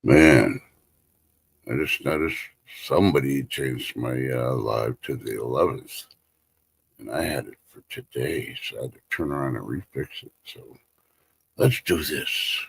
Man, I just noticed somebody changed my live to the 11th, and I had it for today, so I had to turn around and refix it. So let's do this.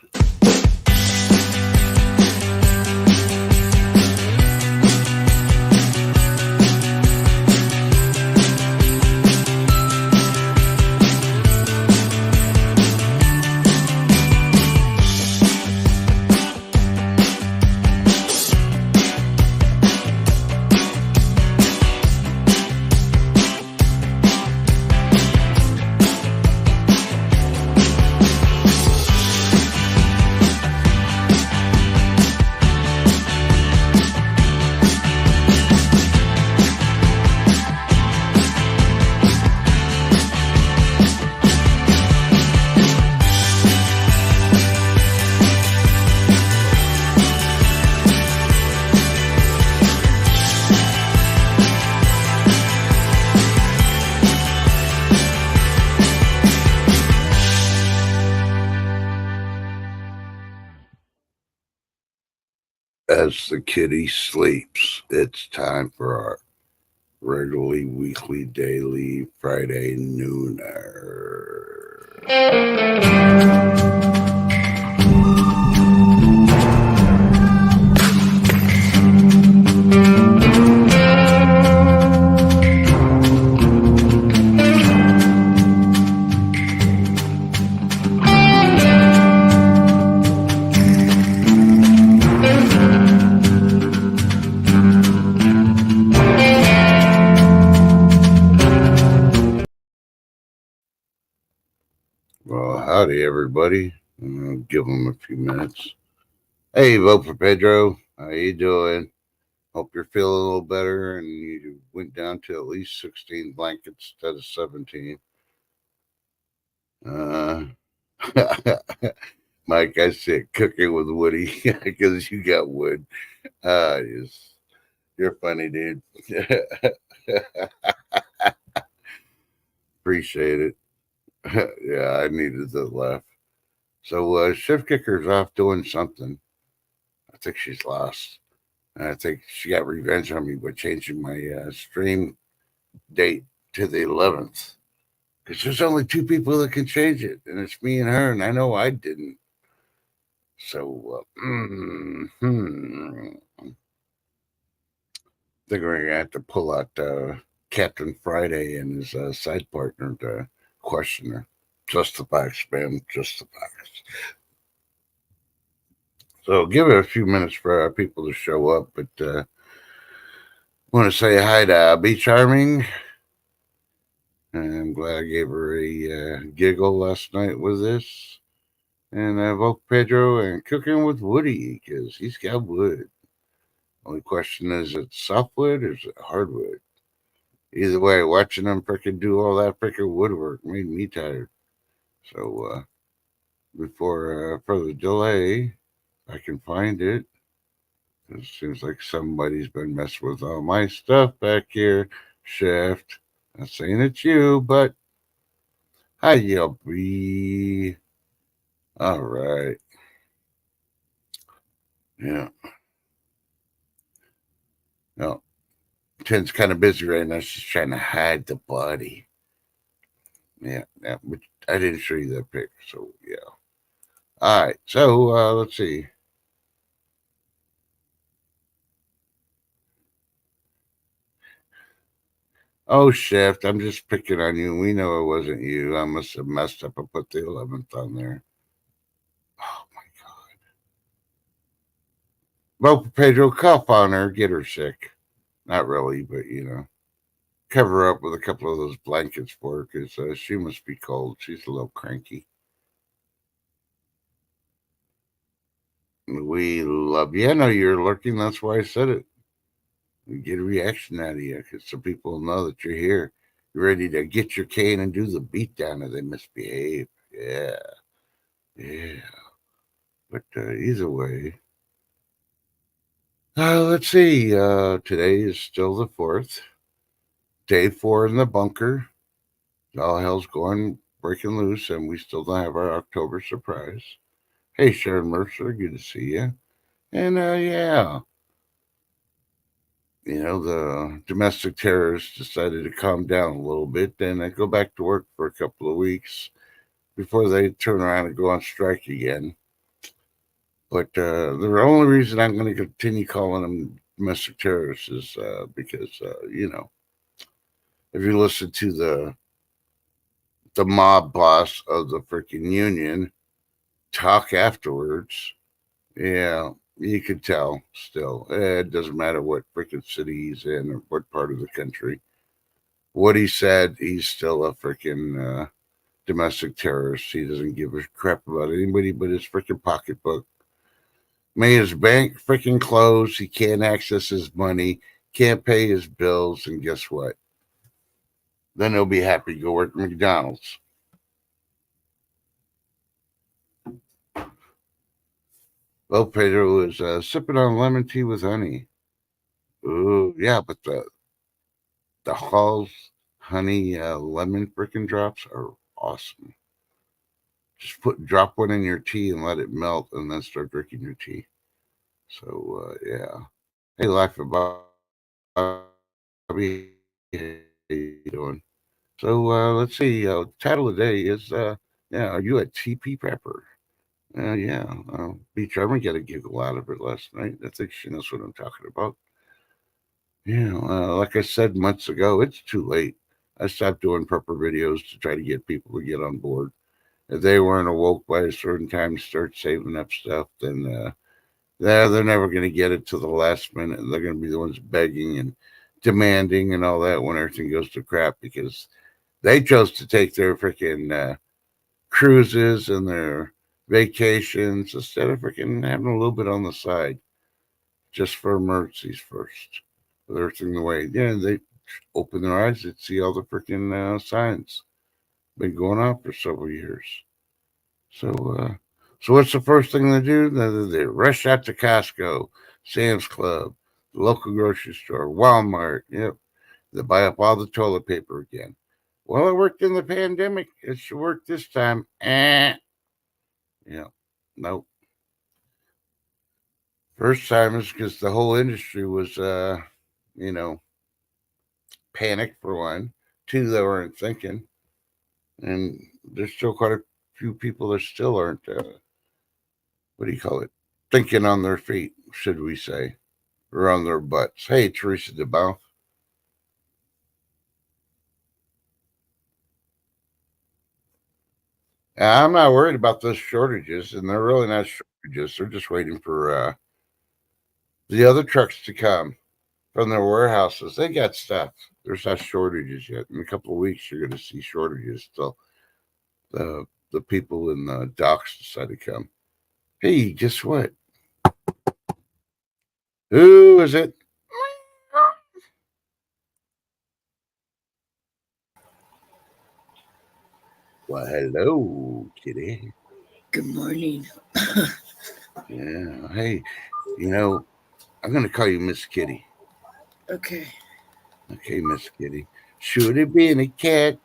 As the kitty sleeps, it's time for our regularly weekly, daily, Friday nooner. Well, howdy, everybody. I'll give them a few minutes. Hey, vote for Pedro. How you doing? Hope you're feeling a little better and you went down to at least 16 blankets instead of 17. Mike, I said cooking with Woody because you got wood. You're funny, dude. Appreciate it. Yeah, I needed the laugh. So Shift Kicker's off doing something. I think she's lost. And I think she got revenge on me by changing my stream date to the 11th. Because there's only two people that can change it, and it's me and her, and I know I didn't. So, I think we're going to have to pull out Captain Friday and his side partner to question her. Just the facts, man. Just the facts. So give it a few minutes for our people to show up, but I want to say hi to Be Charming. And I'm glad I gave her a giggle last night with this. And vote Pedro and cooking with Woody because he's got wood. Only question is it softwood or is it hardwood? Either way, watching them frickin' do all that frickin' woodwork made me tired. So before further delay, I can find it. It seems like somebody's been messing with all my stuff back here. Shift. Not saying it's you, but hi, you'll be. All right. Yeah. No. Ten's kind of busy right now. She's trying to hide the body. Yeah. But I didn't show you that pic. So, yeah. All right. So, let's see. Oh, Shift, I'm just picking on you. We know it wasn't you. I must have messed up and put the 11th on there. Oh, my God. Well, Pedro, cough on her, get her sick. Not really, but, cover her up with a couple of those blankets for her because she must be cold. She's a little cranky. We love you. I know you're lurking. That's why I said it. We get a reaction out of you because some people know that you're here. You're ready to get your cane and do the beat down if they misbehave. Yeah. Yeah. But either way, let's see. Today is still the 4th. Day 4 in the bunker. All hell's going breaking loose, and we still don't have our October surprise. Hey, Sharon Mercer, good to see you. And yeah, the domestic terrorists decided to calm down a little bit and go back to work for a couple of weeks before they turn around and go on strike again. But the only reason I'm going to continue calling them domestic terrorists is because, if you listen to the mob boss of the freaking union talk afterwards, yeah, you could tell still. It doesn't matter what freaking city he's in or what part of the country. What he said, he's still a freaking domestic terrorist. He doesn't give a crap about anybody but his freaking pocketbook. May his bank freaking close. He can't access his money, can't pay his bills, and guess what? Then he'll be happy to go work at McDonald's. Well, Pedro is sipping on lemon tea with honey. Ooh, yeah, but the Hall's honey lemon freaking drops are awesome. Just drop one in your tea and let it melt, and then start drinking your tea. So yeah. Hey, Life of Bobby, how you doing? So let's see. Title of the day is yeah. Are you a TP prepper? Yeah. Beach Army got a giggle out of it last night. I think she knows what I'm talking about. Yeah. Like I said months ago, it's too late. I stopped doing prepper videos to try to get people to get on board. If they weren't awoke by a certain time to start saving up stuff, then they're never going to get it to the last minute. They're going to be the ones begging and demanding and all that when everything goes to crap because they chose to take their freaking cruises and their vacations instead of freaking having a little bit on the side just for emergencies first. With everything the way, yeah, they open their eyes, they'd see all the freaking signs been going on for several years. So, so what's the first thing they do? They rush out to Costco, Sam's Club, the local grocery store, Walmart. Yep, they buy up all the toilet paper again. Well, it worked in the pandemic. It should work this time. Yeah, nope. First time is because the whole industry was, you know, panicked for one. Two, they weren't thinking, and there's still quite a few people that still aren't. What do you call it? Thinking on their feet, should we say, or on their butts? Hey, Teresa DeBow. I'm not worried about those shortages, and they're really not shortages. They're just waiting for the other trucks to come from their warehouses. They got stuff. There's not shortages yet. In a couple of weeks, you're going to see shortages. Till the people in the docks decide to come. Hey, guess what? Who is it? Well, hello, kitty. Good morning. Yeah. Hey, you know, I'm going to call you Miss Kitty. Okay. Okay, Miss Kitty. Should have been a cat,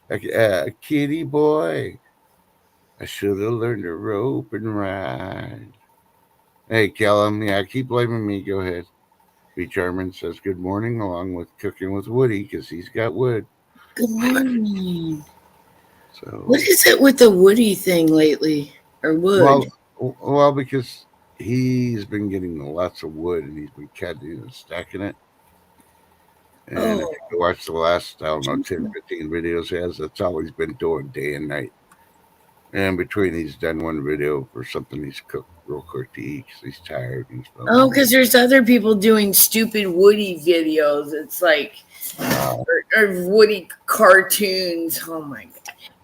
a kitty boy. I should have learned to rope and ride. Hey, Callum. Yeah, keep blaming me. Go ahead. B. Charmin says good morning, along with cooking with Woody because he's got wood. Good morning. What So, is it with the woody thing lately? Or wood? well, because he's been getting lots of wood and he's been cutting and stacking it. And if Oh, you watch the last, I don't know, 10, 15 videos he has, that's all he's been doing day and night. And between, he's done one video for something he's cooked real quick to eat because he's tired and he's oh, filming. because there's other people doing stupid woody videos. It's like, Wow. or woody cartoons. Oh my God.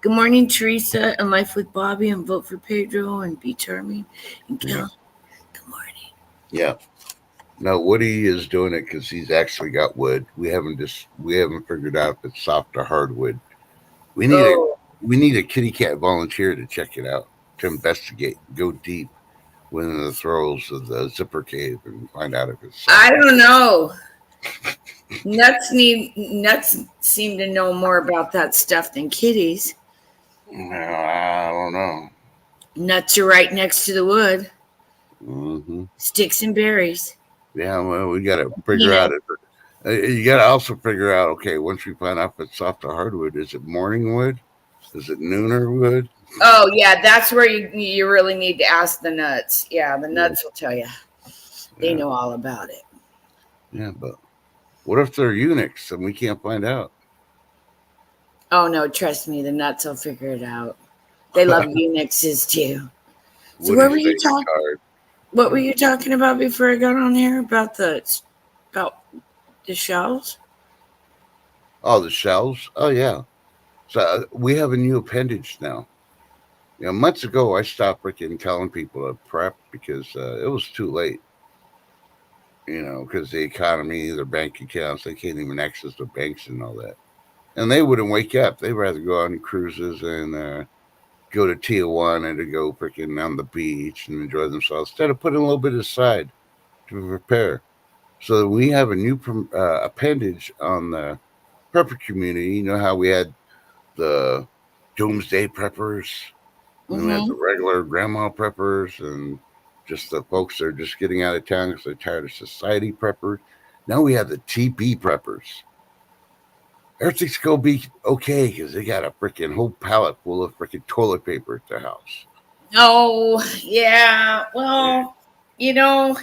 Good morning, Teresa, and Life with Bobby, and vote for Pedro, and be charming, and Yeah. Cal. Good morning. Yeah. No, Woody is doing it because he's actually got wood. We haven't figured out if it's soft or hardwood. We need a Oh, We need a kitty cat volunteer to check it out, to investigate, go deep within the throes of the zipper cave and find out if it's I something. don't know. Nuts seem to know more about that stuff than kitties. I don't know. Nuts are right next to the wood. Mm-hmm. Sticks and berries. Yeah, well, we got to figure Peanut. out it. You got to also figure out, okay, once we find out if it's soft or hardwood, is it morning wood? Is it nooner wood? Oh yeah, that's where you really need to ask the nuts. Yeah, the Yeah. nuts will tell you. They know all about it. Yeah, but what if they're eunuchs and we can't find out? Oh no, trust me, the nuts will figure it out. They love eunuchs too. So Would he what were stay you talking? retired? What were you talking about before I got on here about the shells? Oh, the shells? Oh, yeah. So we have a new appendage now. Months ago, I stopped freaking telling people to prep because it was too late. Because the economy, their bank accounts, they can't even access their banks and all that. And they wouldn't wake up. They'd rather go on cruises and go to Tijuana to go freaking on the beach and enjoy themselves instead of putting a little bit aside to prepare. So we have a new appendage on the prepper community. You know how we had the doomsday preppers, and then we had the Mm-hmm. regular grandma preppers, and just the folks that are just getting out of town because they're tired of society preppers. Now we have the TP preppers. Everything's gonna be okay because they got a freaking whole pallet full of freaking toilet paper at their house. Oh yeah. Well, you know,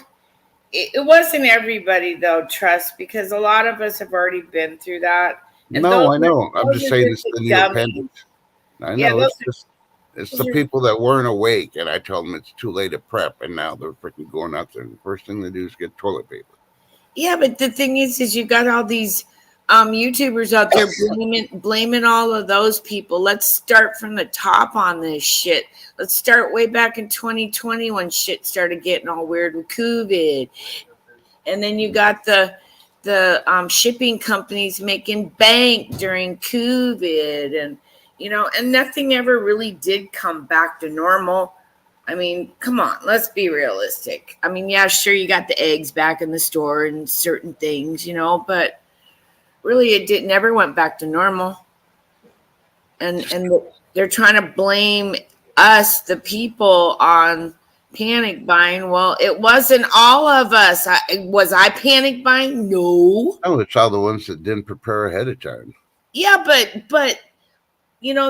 it wasn't everybody though. Trust, because a lot of us have already been through that, and No, I know. I'm those just are saying just it's the the new dummies. appendix. I Yeah, know it's the those are people that weren't awake, and I told them it's too late to prep, and now they're freaking going out there. And the first thing they do is get toilet paper. Yeah, but the thing is you got all these YouTubers out there blaming all of those people. Let's start from the top on this shit. Let's start way back in 2020 when shit started getting all weird with COVID, and then you got the shipping companies making bank during COVID, and and nothing ever really did come back to normal. I mean, come on, let's be realistic. I mean, yeah, sure, you got the eggs back in the store and certain things, but really, it did never went back to normal. And they're trying to blame us, the people, on panic buying. Well, it wasn't all of us. Was I panic buying? No. Oh, it's all the ones that didn't prepare ahead of time. Yeah, but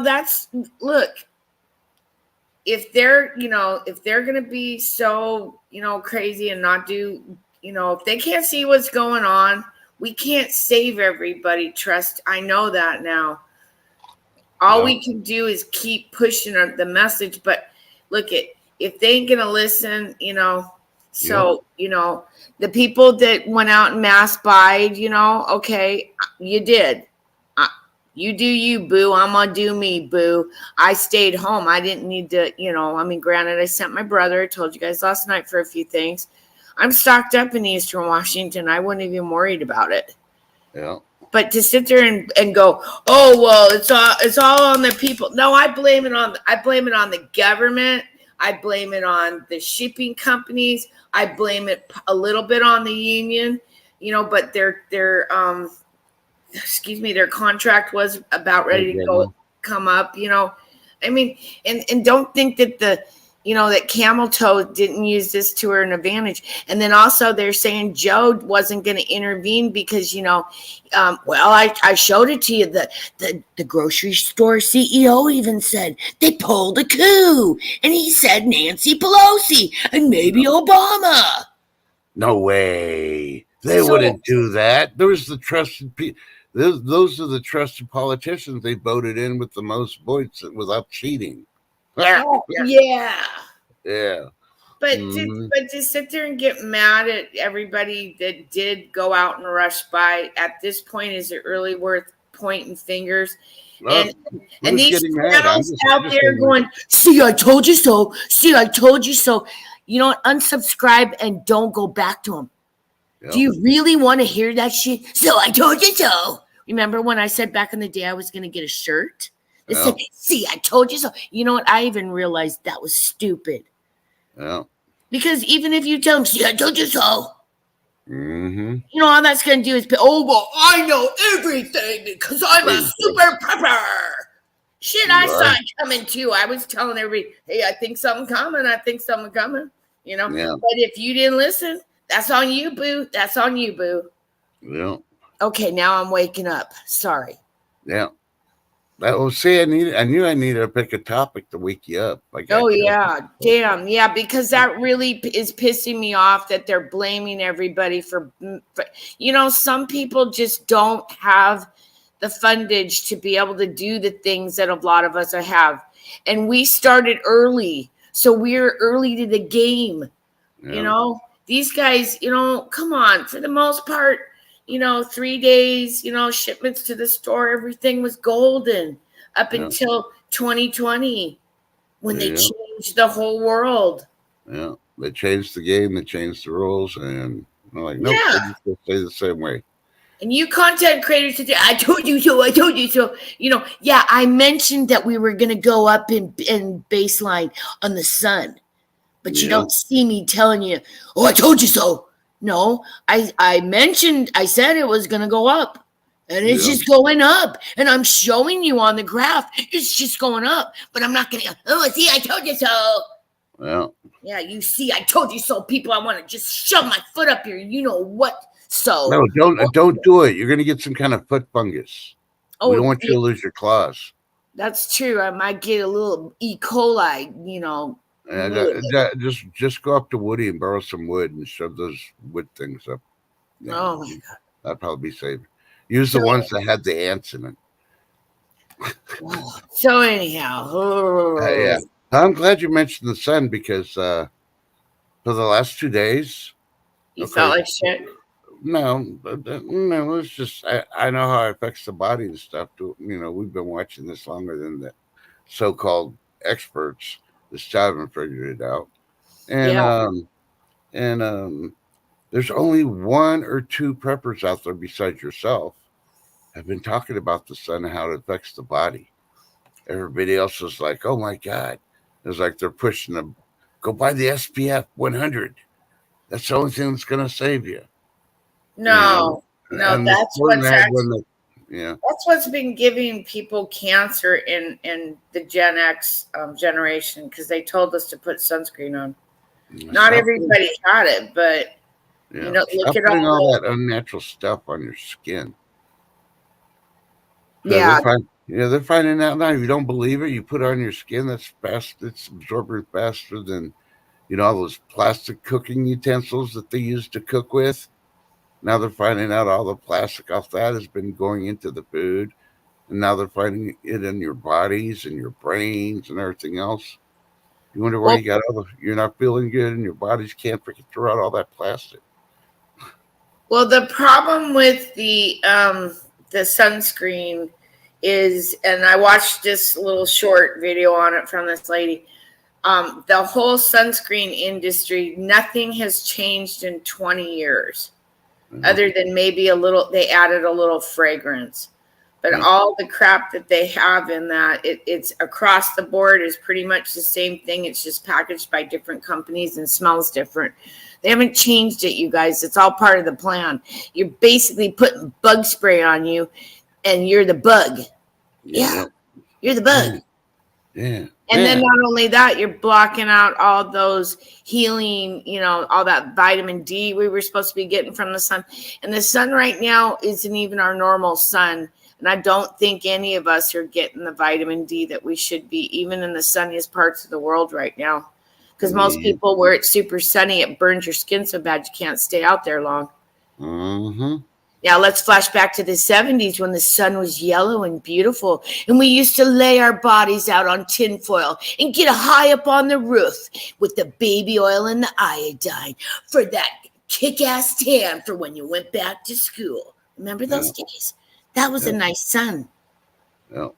that's look. If they're gonna be so crazy and not do if they can't see what's going on, we can't save everybody. Trust, I know that now. All No. we can do is keep pushing the message. But look, if they ain't gonna listen, so the people that went out and mass buyed, okay, you did. You do you, boo. I'm gonna do me, boo. I stayed home. I didn't need to, I mean, granted, I sent my brother. I told you guys last night for a few things. I'm stocked up in Eastern Washington. I wasn't even worried about it. Yeah. But to sit there and go, oh well, it's all on the people. No, I blame it on the government. I blame it on the shipping companies. I blame it a little bit on the union. But their contract was about ready to come up. I mean, and don't think that that Camel Toe didn't use this to her advantage. And then also they're saying Joe wasn't going to intervene because, I showed it to you. The grocery store CEO even said they pulled a coup. And he said Nancy Pelosi and maybe Obama. No way. They wouldn't do that. There's the trusted people. Those are the trusted politicians they voted in with the most votes without cheating. Yeah. Yeah. But to sit there and get mad at everybody that did go out and rush by at this point, is it really worth pointing fingers? And these channels out there going, see, I told you so. See, I told you so. Unsubscribe and don't go back to them. Yep. Do you really want to hear that shit? So I told you so. Remember when I said back in the day I was going to get a shirt It Yeah. said, "See, I told you so." You know what? I even realized that was stupid. Yeah. Because even if you tell them, "See, I told you so," Mm-hmm. you know all that's going to do is, "Oh, well, I know everything because I'm a super prepper." Shit, You I saw are. it coming too. I was telling everybody, "Hey, I think something coming. I think something coming." You know. Yeah. But if you didn't listen, that's on you, boo. That's on you, boo. Yeah. Okay, now I'm waking up. Sorry. Yeah. That will see. I knew I needed to pick a topic to wake you up. I Oh got you. yeah, damn, yeah, because that really is pissing me off that they're blaming everybody for, some people just don't have the fundage to be able to do the things that a lot of us have, and we started early, so we're early to the game. Yeah. These guys, come on, for the most part, 3 days, shipments to the store, everything was golden up Yeah. until 2020 when they Yeah. changed the whole world. Yeah. They changed the game. They changed the rules, and I'm like, nope, Yeah. we're just gonna stay the same way. And you content creators today, I told you so, I told you so. Yeah, I mentioned that we were going to go up in baseline on the sun, but you Yeah. don't see me telling you, "Oh, I told you so." No, I said it was going to go up, and it's Yeah. just going up. And I'm showing you on the graph, it's just going up. But I'm not going to, "Oh, see, I told you so." Yeah. Yeah, you see, I told you so, people. I want to just shove my foot up here. You know what? So, No, don't do it. You're gonna get some kind of foot fungus. We don't oh, want you to lose your claws. that's true. I might get a little E. coli, And just go up to Woody and borrow some wood and shove those wood things up. Yeah, Oh my God. that'd probably be safe. Use the So, ones that had the ants in it. so anyhow, Yeah, I'm glad you mentioned the sun because for the last 2 days, you felt okay, like shit. no, it's just I know how it affects the body and stuff. Too. We've been watching this longer than the so-called experts that still haven't figured it out, and Yeah. there's only one or two preppers out there besides yourself have been talking about the sun and how it affects the body. Everybody else is like, oh my God. It's like they're pushing them. Go buy the SPF 100. That's the only thing that's going to save you. No, no, And this important ad when the, yeah. that's what's been giving people cancer in the Gen X generation because they told us to put sunscreen on. Not everybody had it, but look Stop at putting all all that unnatural stuff on your skin. the, yeah. They're finding out now. If you don't believe it, you put it on your skin. That's fast. It's absorbing faster than all those plastic cooking utensils that they use to cook with. Now they're finding out all the plastic off that has been going into the food, and now they're finding it in your bodies and your brains and everything else. You wonder why Well, you're not feeling good and your bodies can't freaking throw out all that plastic. well, the problem with the sunscreen is, and I watched this little short video on it from this lady. The whole sunscreen industry, nothing has changed in 20 years, other than maybe they added a little fragrance. But all the crap that they have in that, it's across the board is pretty much the same thing. It's just packaged by different companies and smells different. They haven't changed it, you guys. It's all part of the plan. You're basically putting bug spray on you, and you're the bug. Yeah, you're the bug. Yeah. And then not only that, you're blocking out all those healing, all that vitamin D we were supposed to be getting from the sun. And the sun right now isn't even our normal sun. And I don't think any of us are getting the vitamin D that we should be, even in the sunniest parts of the world right now. Because most people, where it's super sunny, it burns your skin so bad you can't stay out there long. Mm-hmm. Now let's flash back to the 70s when the sun was yellow and beautiful, and we used to lay our bodies out on tinfoil and get high up on the roof with the baby oil and the iodine for that kick-ass tan for when you went back to school. Remember those days? That was a nice sun. Yeah.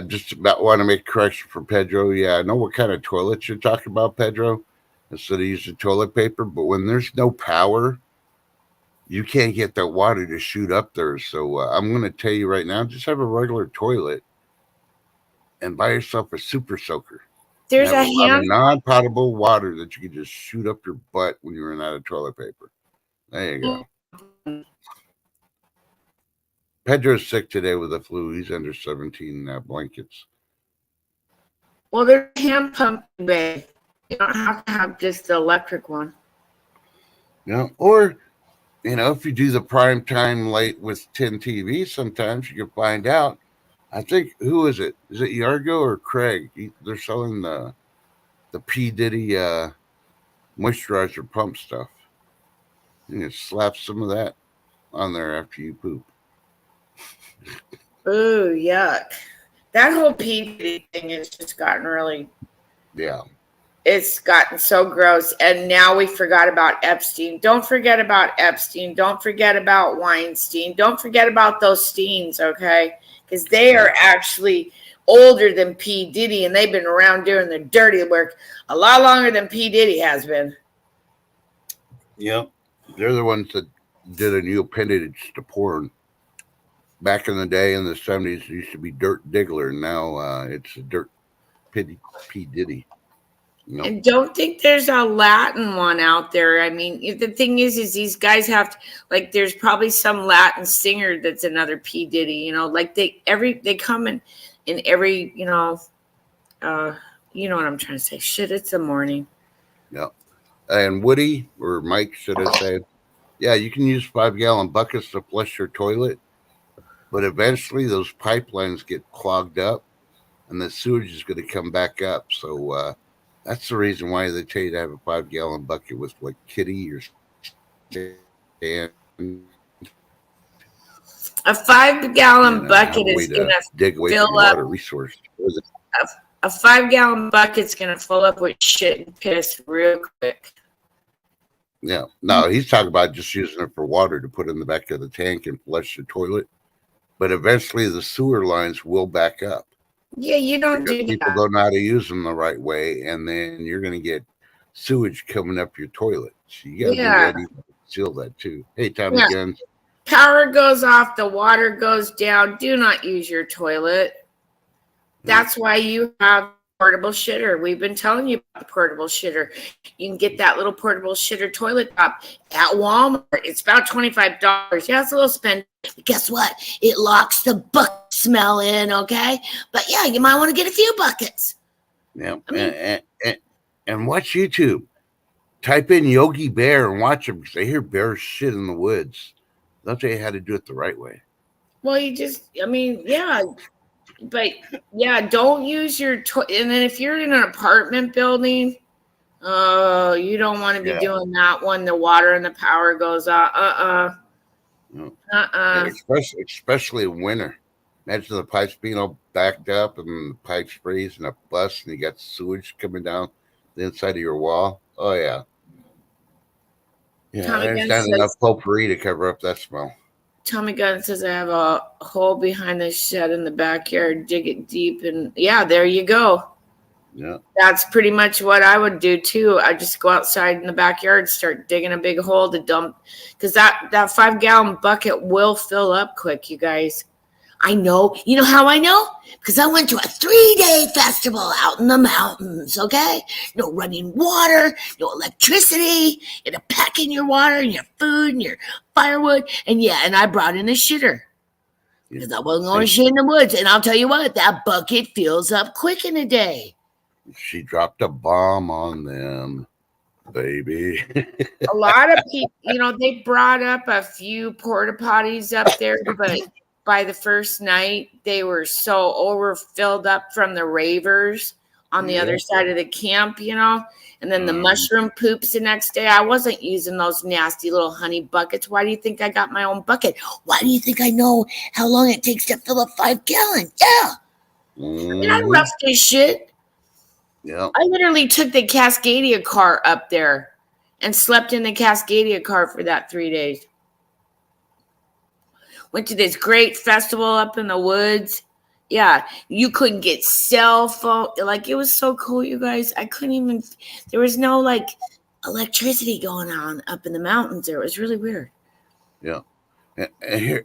Just about want to make a correction for Pedro. Yeah, I know what kind of toilet you're talking about, Pedro. Instead of using toilet paper, but when there's no power, you can't get that water to shoot up there. So I'm going to tell you right now, just have a regular toilet and buy yourself a super soaker. There's Have a a lot of hand. non-potable water that you can just shoot up your butt when you run out of toilet paper. There you go. Pedro's sick today with the flu. He's under 17 blankets. Well, there's a hand pump, babe. You don't have to have just the electric one. Or, if you do the prime time late with 10 TV, sometimes you can find out. I think, who is it? Is it Yargo or Craig? They're selling the P. Diddy moisturizer pump stuff. You can slap some of that on there after you poop. Ooh, yuck. That whole PD thing has just gotten really, Yeah. it's gotten so gross. And now we forgot about Epstein. Don't forget about Epstein. Don't forget about Weinstein. Don't forget about those Steens, okay? Because they are actually older than P. Diddy, and they've been around doing the dirty work a lot longer than P. Diddy has been. Yep. They're the ones that did a new appendage to porn. Back in the day in the 70s, it used to be Dirt Diggler. Now it's a Dirt P. Diddy. And don't think there's a Latin one out there. I mean, the thing is these guys have to, like, there's probably some Latin singer that's another P. Diddy, like they come in every, you know what I'm trying to say. Shit, it's the morning. Yep. And Woody, or Mike, should I say, yeah, you can use 5-gallon buckets to flush your toilet, but eventually those pipelines get clogged up and the sewage is going to come back up. So that's the reason why they tell you to have a 5-gallon bucket with like kitty or stand. A 5-gallon bucket is going to dig away fill from up. Water resource. A 5-gallon bucket's going to fill up with shit and piss real quick. Yeah. No, he's talking about just using it for water to put in the back of the tank and flush the toilet. But eventually the sewer lines will back up. Yeah, you don't do that. People don't know how to use them the right way, and then you're going to get sewage coming up your toilet. So you got to be ready to seal that too. Hey, Tommy Guns. Power goes off, the water goes down. Do not use your toilet. That's why you have portable shitter. We've been telling you about the portable shitter. You can get that little portable shitter toilet top at Walmart. It's about $25. Yeah, it's a little spend. But guess what? It locks the bucket smell in, okay? But yeah, you might want to get a few buckets. Yeah, and watch YouTube. Type in Yogi Bear and watch them because I hear bears shit in the woods. They'll tell you how to do it the right way. Well, but yeah, don't use your and then if you're in an apartment building, you don't want to be doing that when the water and the power goes off. Especially in winter. Imagine the pipes being all backed up and the pipes freeze and a bust and you got sewage coming down the inside of your wall. Oh yeah. Yeah, there's not enough potpourri to cover up that smell. Tommy Gunn says I have a hole behind the shed in the backyard. Dig it deep, and yeah, there you go. Yeah, that's pretty much what I would do too. I just go outside in the backyard, start digging a big hole to dump, because that 5-gallon bucket will fill up quick, you guys. I know. You know how I know? Because I went to a 3-day festival out in the mountains, okay? No running water, no electricity. You had to pack in your water and your food and your firewood. And I brought in a shitter. Because I wasn't going to shit in the woods. And I'll tell you what, that bucket fills up quick in a day. She dropped a bomb on them, baby. A lot of people, they brought up a few porta potties up there, but by the first night, they were so overfilled up from the ravers on the other side of the camp, and then the mushroom poops the next day. I wasn't using those nasty little honey buckets. Why do you think I got my own bucket? Why do you think I know how long it takes to fill a 5-gallon? Yeah. I mean, I roughed this shit. Yeah. I literally took the Cascadia car up there and slept in the Cascadia car for that 3 days. Went to this great festival up in the woods. Yeah, you couldn't get cell phone. Like, it was so cool, you guys. I couldn't even, there was no, like, electricity going on up in the mountains there. It was really weird. Yeah. And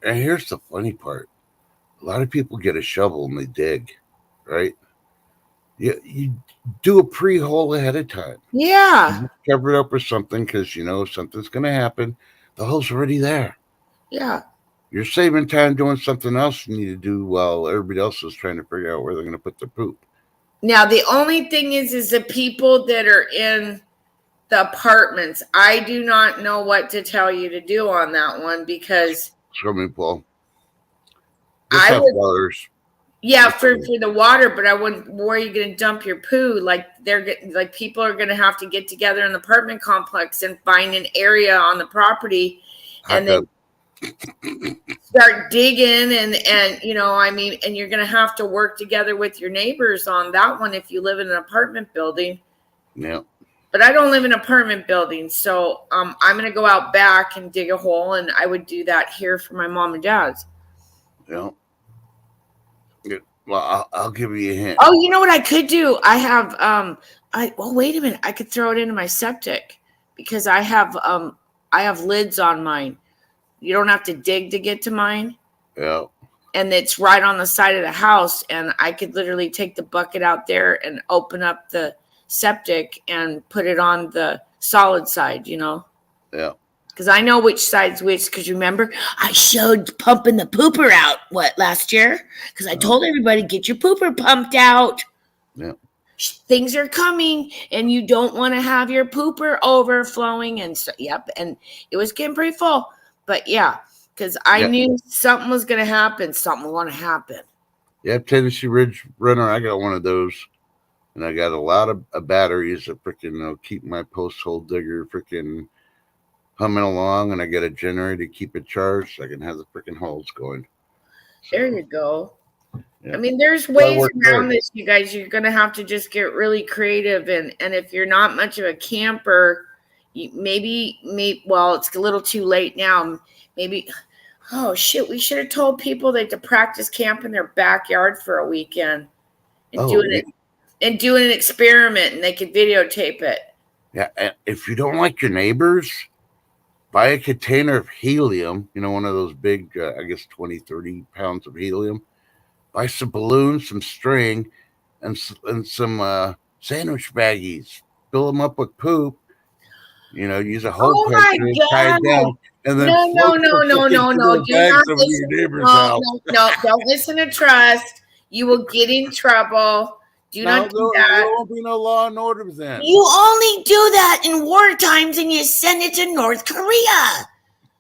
here's the funny part. A lot of people get a shovel and they dig, right? You do a pre-hole ahead of time. Yeah. Cover it up with something because you know something's going to happen. The hole's already there. Yeah. You're saving time doing something else you need to do while everybody else is trying to figure out where they're going to put their poop. Now, the only thing is the people that are in the apartments, I do not know what to tell you to do on that one because Swimming pool. Just I have would, flowers. yeah, for the water, but I wouldn't. Where are you going to dump your poo? Like like people are going to have to get together in the apartment complex and find an area on the property, and then start digging and you know, I mean, and you're going to have to work together with your neighbors on that one if you live in an apartment building. Yeah. But I don't live in an apartment building, so I'm going to go out back and dig a hole, and I would do that here for my mom and dad's. Yeah. Well, I'll give you a hint. Oh, you know what I could do? I have wait a minute. I could throw it into my septic because I have lids on mine. You don't have to dig to get to mine. Yeah. And it's right on the side of the house, and I could literally take the bucket out there and open up the septic and put it on the solid side, you know? Yeah. Because I know which side's which. Because remember, I showed pumping the pooper out last year? Because I told everybody, get your pooper pumped out. Yeah. Things are coming, and you don't want to have your pooper overflowing. And so, yep, and it was getting pretty full. But yeah, because I knew something was going to happen. Something was going to happen. Yeah, Tennessee Ridge Runner. I got one of those, and I got a lot of batteries that freaking keep my post hole digger freaking humming along, and I got a generator to keep it charged so I can have the freaking holes going. So, there you go. Yeah. I mean, there's ways around this, you guys. You're going to have to just get really creative. And if you're not much of a camper, maybe, well, it's a little too late now. Maybe, oh, shit, we should have told people they had to practice camp in their backyard for a weekend and doing an experiment, and they could videotape it. Yeah, and if you don't like your neighbors, buy a container of helium, you know, one of those big, I guess 20, 30 pounds of helium. Buy some balloons, some string, and some sandwich baggies. Fill them up with poop. You know, use a hole puncher, tie it down, and then no. Do not listen. No, don't listen to Trust. You will get in trouble. Do not do that. There won't be no law and order then. You only do that in war times, and you send it to North Korea.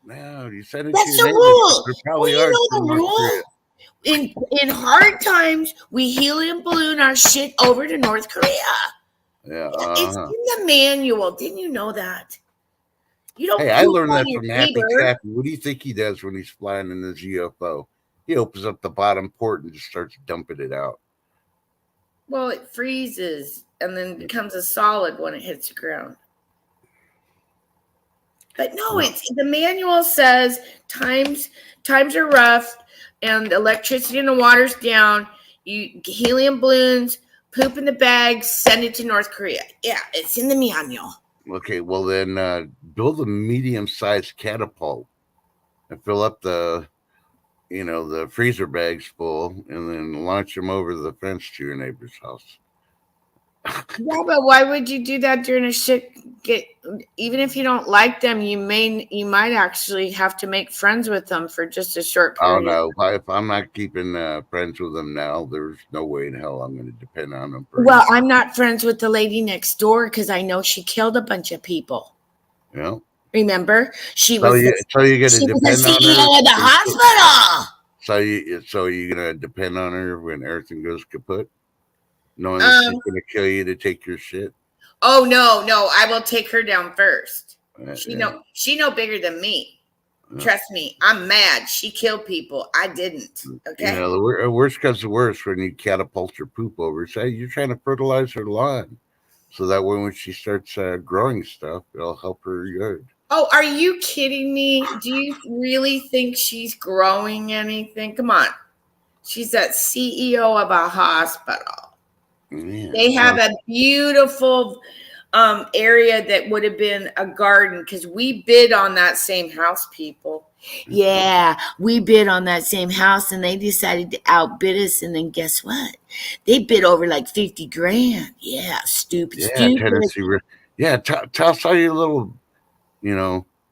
No, you send it That's to the rule. Probably you know the rule. In hard times, we helium balloon our shit over to North Korea. Yeah, it's in the manual. Didn't you know that? You don't. Hey, I learned that from Happy Chappy. What do you think he does when he's flying in his UFO? He opens up the bottom port and just starts dumping it out. Well, it freezes and then becomes a solid when it hits the ground. But no, the manual says times are rough and electricity and the water's down. You helium balloons, poop in the bag, send it to North Korea. Yeah, it's in the manual. Okay, well then build a medium-sized catapult and fill up the freezer bags full, and then launch them over the fence to your neighbor's house. Yeah, but why would you do that during a shit? Even if you don't like them, you might actually have to make friends with them for just a short period. Oh no! If I'm not keeping friends with them now, there's no way in hell I'm going to depend on them. Well, I'm not friends with the lady next door because I know she killed a bunch of people. Yeah. Remember, she was. So you're going to depend on her. CEO of the hospital. So you're going to depend on her when everything goes kaput, knowing that she's going to kill you to take your shit. Oh no! I will take her down first. She no bigger than me. Trust me, I'm mad. She killed people. I didn't. Okay. You know, the worst comes to worst when you catapult your poop over. Say you're trying to fertilize her lawn, so that way when she starts growing stuff, it'll help her yard. Oh, are you kidding me? Do you really think she's growing anything? Come on. She's that CEO of a hospital. Yeah, they have a beautiful area that would have been a garden because we bid on that same house, people. Yeah, we bid on that same house and they decided to outbid us. And then guess what? They bid over like 50 grand. Yeah, stupid, Yeah, stupid. Tennessee. Yeah, toss all your little,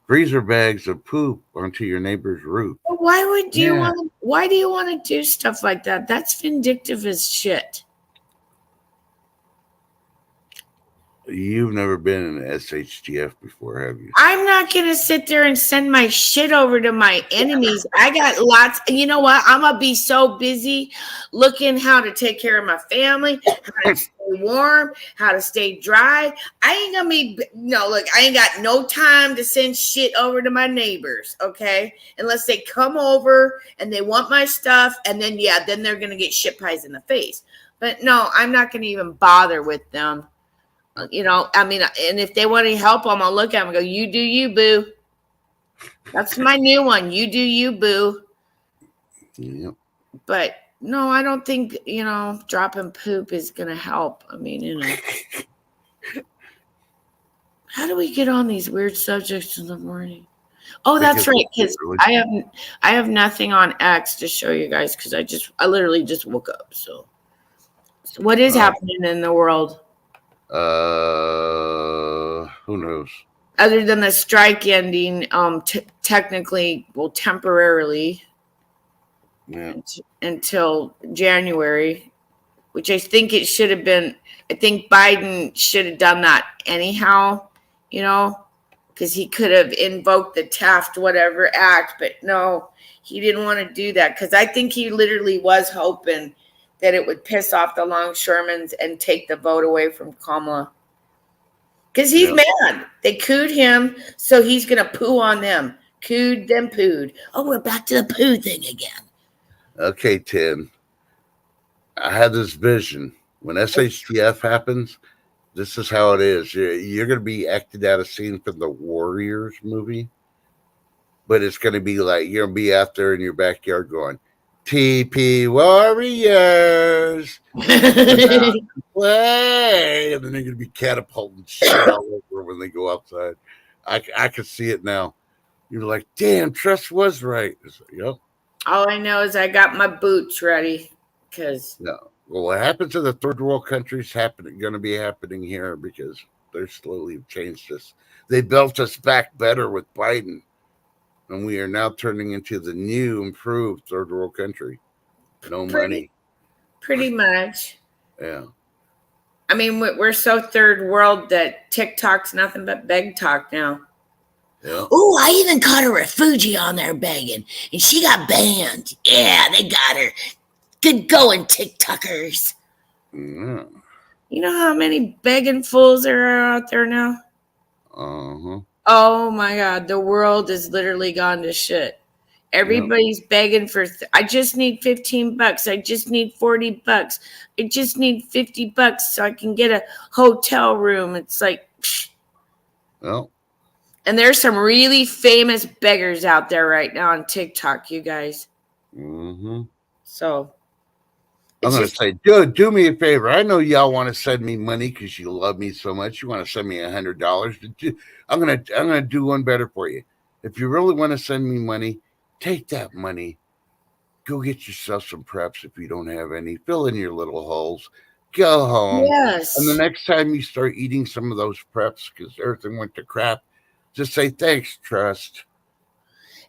freezer bags of poop onto your neighbor's roof. Why would you Yeah. want to? Why do you want to do stuff like that? That's vindictive as shit. You've never been in SHTF before, have you? I'm not going to sit there and send my shit over to my enemies. I got lots. You know what? I'm going to be so busy looking how to take care of my family, how to stay warm, how to stay dry. I ain't going to be, no, look, I ain't got no time to send shit over to my neighbors, okay? Unless they come over and they want my stuff. And then, yeah, then they're going to get shit pies in the face. But no, I'm not going to even bother with them. I mean, and if they want any help, I'm gonna look at them and go, "You do you, boo." That's my new one. You do you, boo. Yep. But no, I don't think dropping poop is gonna help. I mean, how do we get on these weird subjects in the morning? Oh, that's right, because I have nothing on X to show you guys because I literally just woke up. So what is happening in the world? Who knows? Other than the strike ending, technically, well, temporarily, until January, which I think it should have been. I think Biden should have done that anyhow, because he could have invoked the Taft whatever act, but no, he didn't want to do that because I think he literally was hoping that it would piss off the longshoremen and take the vote away from Kamala. Because he's mad. They cooed him, so he's going to poo on them. Cooed, then pooed. Oh, we're back to the poo thing again. Okay, Tim. I had this vision. When SHTF happens, this is how it is. You're going to be acted out a scene from the Warriors movie, but it's going to be like you're going to be out there in your backyard going, TP Warriors, play, and then they're going to be catapulting shit all over when they go outside. I can see it now. You're like, damn, Trust was right. Like, yep. All I know is I got my boots ready because well, what happens in the third world countries going to be happening here because they're slowly changed us. They built us back better with Biden. And we are now turning into the new, improved third world country. No money. Pretty much. Yeah. I mean, we're so third world that TikTok's nothing but beg talk now. Yeah. Oh, I even caught a refugee on there begging, and she got banned. Yeah, they got her. Good going, TikTokers. Yeah. You know how many begging fools there are out there now? Uh-huh. Oh my God, the world has literally gone to shit. Everybody's begging for, I just need $15. I just need $40. I just need $50 so I can get a hotel room. It's like, psh. Well. And there's some really famous beggars out there right now on TikTok, you guys. Mm-hmm. So. I'm going to say, do me a favor. I know y'all want to send me money because you love me so much. You want to send me $100. I'm going to do one better for you. If you really want to send me money, take that money. Go get yourself some preps if you don't have any. Fill in your little holes. Go home. Yes. And the next time you start eating some of those preps because everything went to crap, just say, thanks, Trust.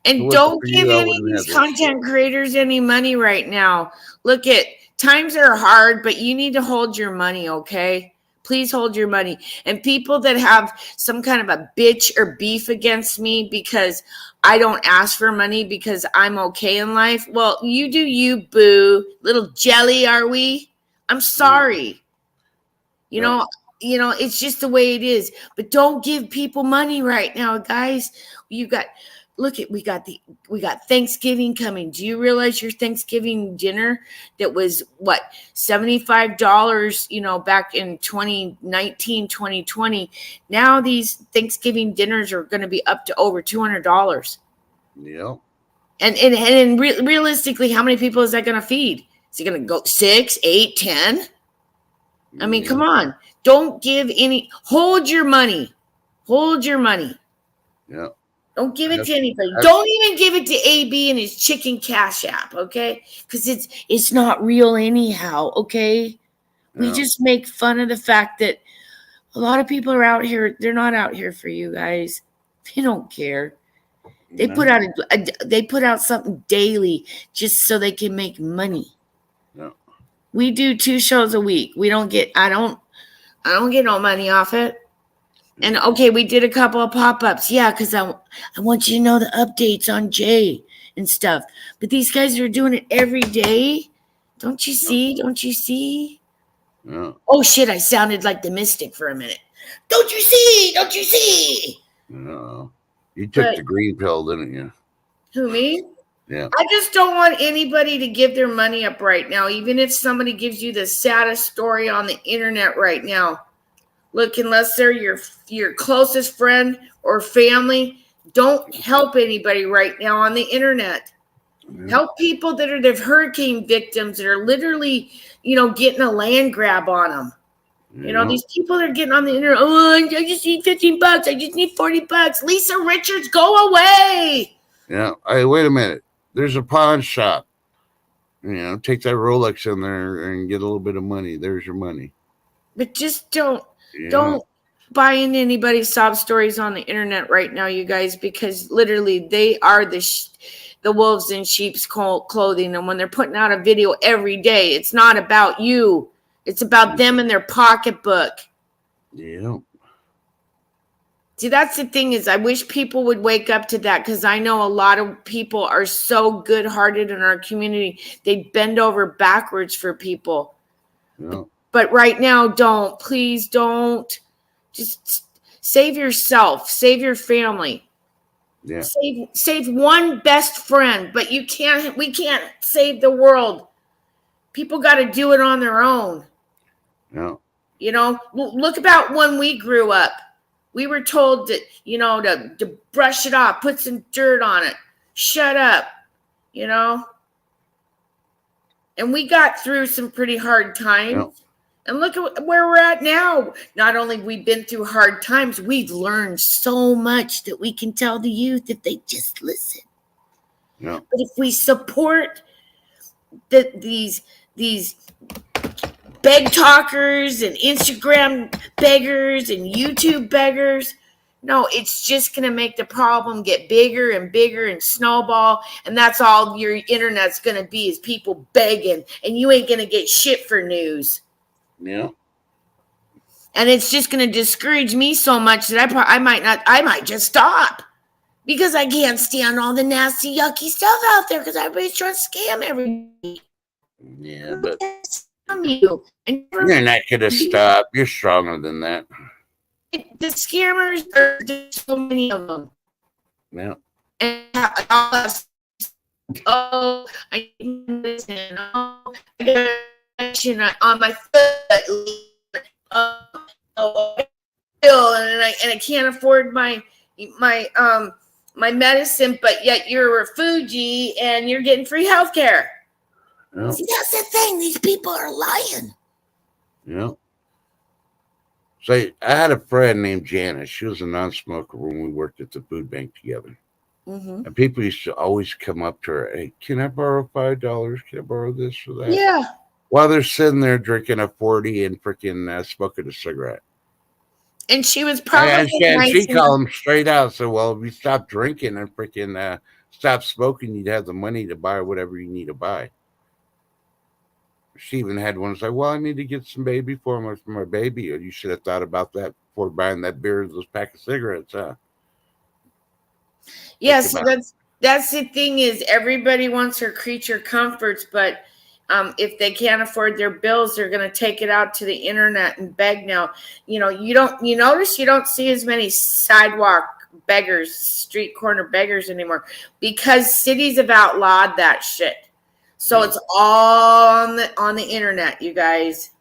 And don't give any of these content creators any money right now. Look at times are hard, but you need to hold your money, okay? Please hold your money. And people that have some kind of a bitch or beef against me because I don't ask for money because I'm okay in life. Well, you do you, boo. Little jelly, are we? I'm sorry. You know, it's just the way it is. But don't give people money right now, guys. We got Thanksgiving coming. Do you realize your Thanksgiving dinner that was what, $75, back in 2019, 2020. Now these Thanksgiving dinners are going to be up to over $200. Yeah. And realistically, how many people is that going to feed? Is it going to go 6, 8, 10? I mean, come on. Don't give any. Hold your money. Hold your money. Yeah. Don't give it to anybody. That's- Don't even give it to AB and his chicken cash app, okay? Because it's not real anyhow, okay? We just make fun of the fact that a lot of people are out here. They're not out here for you guys. They don't care. They put out they put out something daily just so they can make money. No. We do 2 shows a week. We don't get. I don't get no money off it. And okay, we did a couple of pop-ups. Yeah, because I want you to know the updates on Jay and stuff. But these guys are doing it every day. Don't you see? Don't you see? No. Oh shit, I sounded like the Mystic for a minute. Don't you see? Don't you see? No. You took the green pill, didn't you? Who, me? Yeah. I just don't want anybody to give their money up right now, even if somebody gives you the saddest story on the internet right now. Look, unless they're your closest friend or family, don't help anybody right now on the internet. Help people that are the hurricane victims that are literally, getting a land grab on them. These people that are getting on the internet. Oh, I just need $15. I just need $40. Lisa Richards, go away. Yeah. Hey, wait a minute. There's a pawn shop. Take that Rolex in there and get a little bit of money. There's your money. But just don't buy into anybody's sob stories on the internet right now, you guys, because literally they are the wolves in sheep's clothing. And when they're putting out a video every day, it's not about you. It's about them and their pocketbook. Yeah. See, that's the thing is I wish people would wake up to that, because I know a lot of people are so good-hearted in our community. They bend over backwards for people. Yeah. But right now, please don't. Just save yourself. Save your family. Yeah. Save one best friend, but we can't save the world. People got to do it on their own. Yeah. Look about when we grew up. We were told that, to brush it off, put some dirt on it, shut up, And we got through some pretty hard times. Yeah. And look at where we're at now. Not only have we been through hard times, we've learned so much that we can tell the youth if they just listen. Yeah. But if we support these beg talkers and Instagram beggars and YouTube beggars, no, it's just going to make the problem get bigger and bigger and snowball. And that's all your internet's going to be, is people begging, and you ain't going to get shit for news. Yeah. And it's just going to discourage me so much that I might just stop, because I can't stand all the nasty, yucky stuff out there, because everybody's trying to scam everybody. Yeah, but you're not going to stop. You're stronger than that. The scammers, there's so many of them. Yeah. And I need this, and I got on my foot. And I can't afford my medicine, but yet you're a Fuji and you're getting free healthcare. Yeah. See, that's the thing. These people are lying. Yeah. So I had a friend named Janice. She was a non-smoker when we worked at the food bank together. Mm-hmm. And people used to always come up to her, "Hey, can I borrow $5? Can I borrow this or that?" Yeah. While they're sitting there drinking a 40 and freaking smoking a cigarette. And she was probably she called them straight out. So, well, if you stop drinking and freaking stop smoking, you'd have the money to buy whatever you need to buy. She even had one say, "Well, I need to get some baby formula for my baby." Or you should have thought about that before buying that beer or those pack of cigarettes, huh? Yes, that's the thing, is everybody wants their creature comforts, but if they can't afford their bills, they're going to take it out to the internet and beg now. You notice you don't see as many sidewalk beggars, street corner beggars anymore, because cities have outlawed that shit. So it's all on the internet, you guys.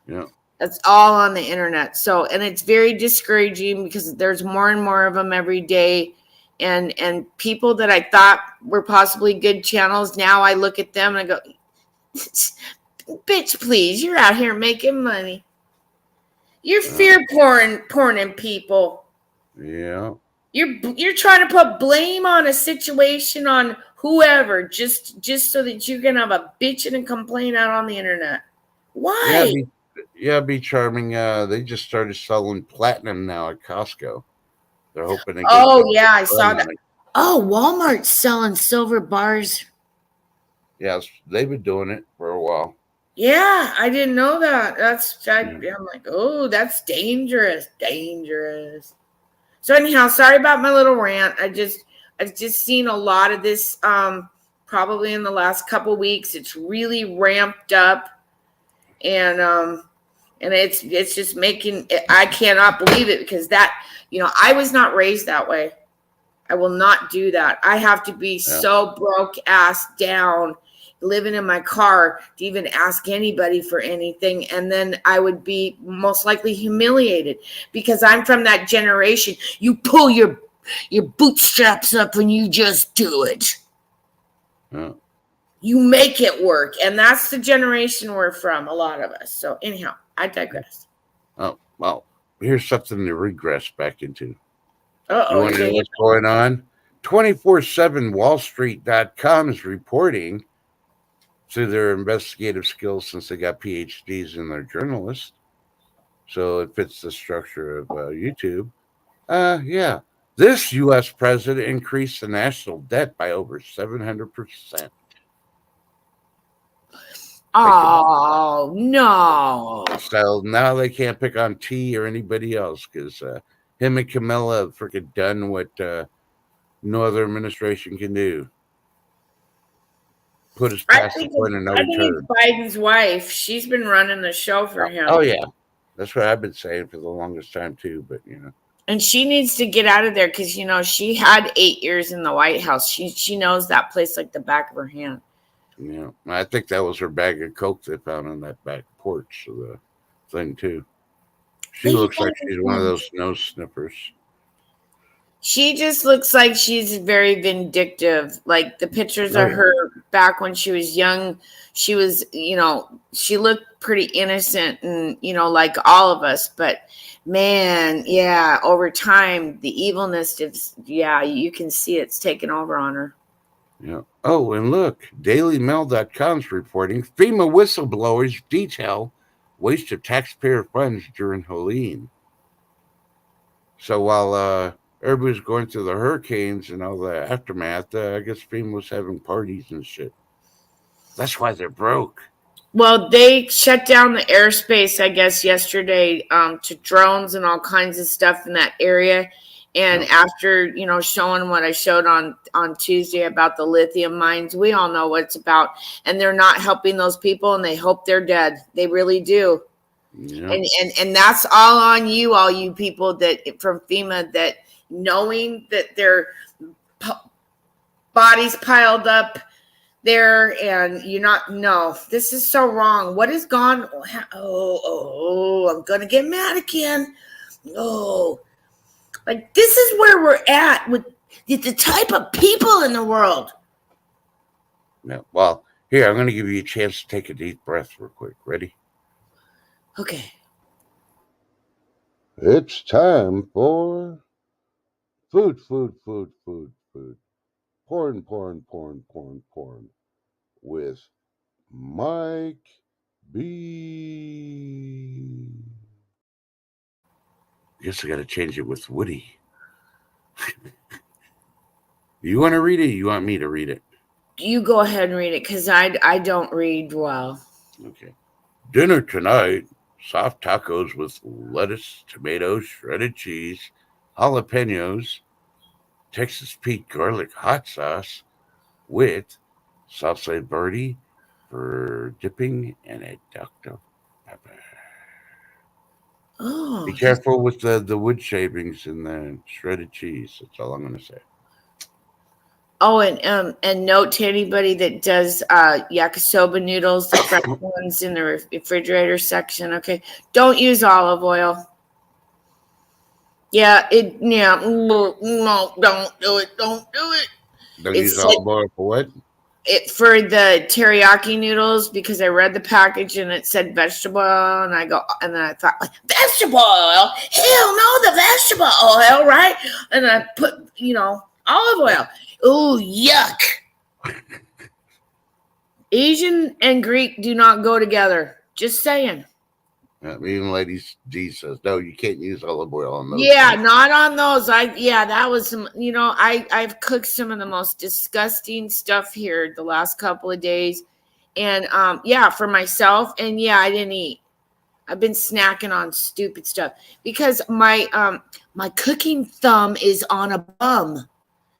Yeah. It's all on the internet. So, and it's very discouraging, because there's more and more of them every day. And people that I thought were possibly good channels, now I look at them and I go, bitch, please, you're out here making money. You're fear porning people. Yeah. You're trying to put blame on a situation on whoever just so that you can have a bitching and complain out on the internet. Yeah, Why? be charming. They just started selling platinum now at Costco. They're hoping to get Oh a yeah, I run saw that. on it. Oh, Walmart's selling silver bars. Yeah, they've been doing it for a while. Yeah, I didn't know that. Yeah. I'm like, oh, that's dangerous, dangerous. So anyhow, sorry about my little rant. I've just seen a lot of this probably in the last couple weeks. It's really ramped up, and it's just making I cannot believe it because that, I was not raised that way. I will not do that. I have to be Yeah. so broke ass down living in my car to even ask anybody for anything. And then I would be most likely humiliated because I'm from that generation. You pull your bootstraps up and you just do it. Yeah. You make it work. And that's the generation we're from, a lot of us. So anyhow, I digress. Oh, well, here's something to regress back into. You Uh-oh, want to know okay. what's going on? 24/7 WallStreet.com is reporting through their investigative skills since they got PhDs in their journalists. So it fits the structure of YouTube. Yeah. This U.S. president increased the national debt by over 700%. Oh, no. So now they can't pick on T or anybody else because him and Camilla have freaking done what no other administration can do. Put us past the point of no I think return. it's Biden's wife. She's been running the show for him. Oh, yeah. That's what I've been saying for the longest time, too. But, And she needs to get out of there because, she had 8 years in the White House. She knows that place like the back of her hand. I think that was her bag of Coke they found on that back porch of the thing, too. She looks like she's one of those nose sniffers. She just looks like she's very vindictive. Like the pictures of her back when she was young, she was, she looked pretty innocent and, like all of us. But man, yeah, over time, the evilness is, you can see it's taken over on her. Yeah. Oh, and look, DailyMail.com's reporting FEMA whistleblowers detail waste of taxpayer funds during Helene. So while everybody's going through the hurricanes and all the aftermath, I guess FEMA was having parties and shit. That's why they're broke. Well, they shut down the airspace, I guess, yesterday to drones and all kinds of stuff in that area. And after, showing what I showed on Tuesday about the lithium mines, we all know what it's about. And they're not helping those people, and they hope they're dead. They really do. Yeah. And that's all on you, all you people that from FEMA, that knowing that their bodies piled up there and you're not, no, this is so wrong. What is gone? I'm gonna get mad again. Like this is where we're at with the type of people in the world. Yeah. Well, here, I'm going to give you a chance to take a deep breath real quick. Ready? Okay. It's time for food. Porn. With Mike B. Guess I got to change it with Woody. You want to read it? Or you want me to read it? You go ahead and read it because I don't read well. Okay. Dinner tonight: soft tacos with lettuce, tomatoes, shredded cheese, jalapenos, Texas Pete garlic hot sauce with salsa verde for dipping and a Dr. Pepper. Oh, Be careful with the wood shavings and the shredded cheese. That's all I'm going to say. Oh, and note to anybody that does yakisoba noodles, the fresh ones in the refrigerator section. Okay, don't use olive oil. No, don't do it. Don't do it. Don't use olive oil for what? it for the teriyaki noodles because I read the package and it said vegetable oil, and then I thought, like, vegetable oil? Hell no, the vegetable oil, right? And I put, olive oil. Ooh, yuck. Asian and Greek do not go together. Just saying. Even Lady D says, no, you can't use olive oil on those. Yeah, things. Not on those. That was some, I've cooked some of the most disgusting stuff here the last couple of days. And for myself. And I didn't eat. I've been snacking on stupid stuff because my cooking thumb is on a bum.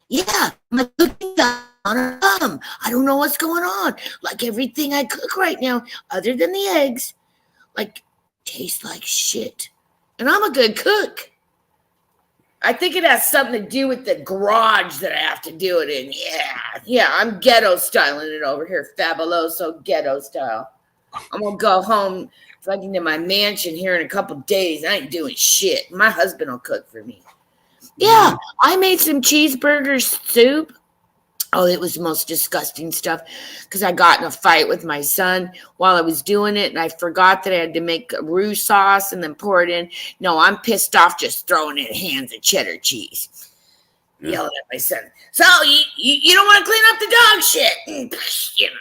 Yeah, my cooking thumb on a bum. I don't know what's going on. Like everything I cook right now, other than the eggs, like tastes like shit. And I'm a good cook. I think it has something to do with the garage that I have to do it in. Yeah, I'm ghetto styling it over here. Fabuloso ghetto style. I'm going to go home fucking to my mansion here in a couple days. I ain't doing shit. My husband will cook for me. Yeah, I made some cheeseburger soup. Oh, it was the most disgusting stuff because I got in a fight with my son while I was doing it, and I forgot that I had to make a roux sauce and then pour it in. No, I'm pissed off just throwing in hands of cheddar cheese. Yelling at my son. So, you don't want to clean up the dog shit?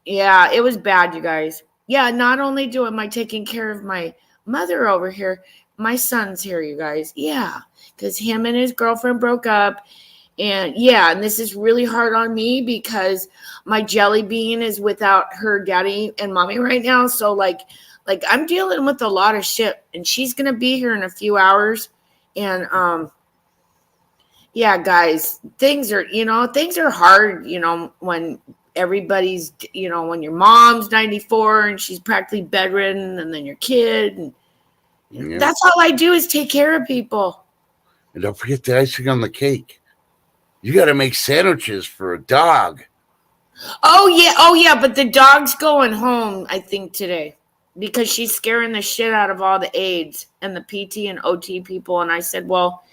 Yeah, it was bad, you guys. Yeah, not only am I taking care of my mother over here, my son's here, you guys. Yeah, because him and his girlfriend broke up. And and this is really hard on me because my jelly bean is without her daddy and mommy right now. So like I'm dealing with a lot of shit, and she's going to be here in a few hours. And, guys, things are hard, when everybody's, when your mom's 94 and she's practically bedridden, and then your kid. And that's all I do is take care of people. And don't forget the icing on the cake. You got to make sandwiches for a dog. Oh, yeah. But the dog's going home, I think, today because she's scaring the shit out of all the aides and the PT and OT people. And I said, well,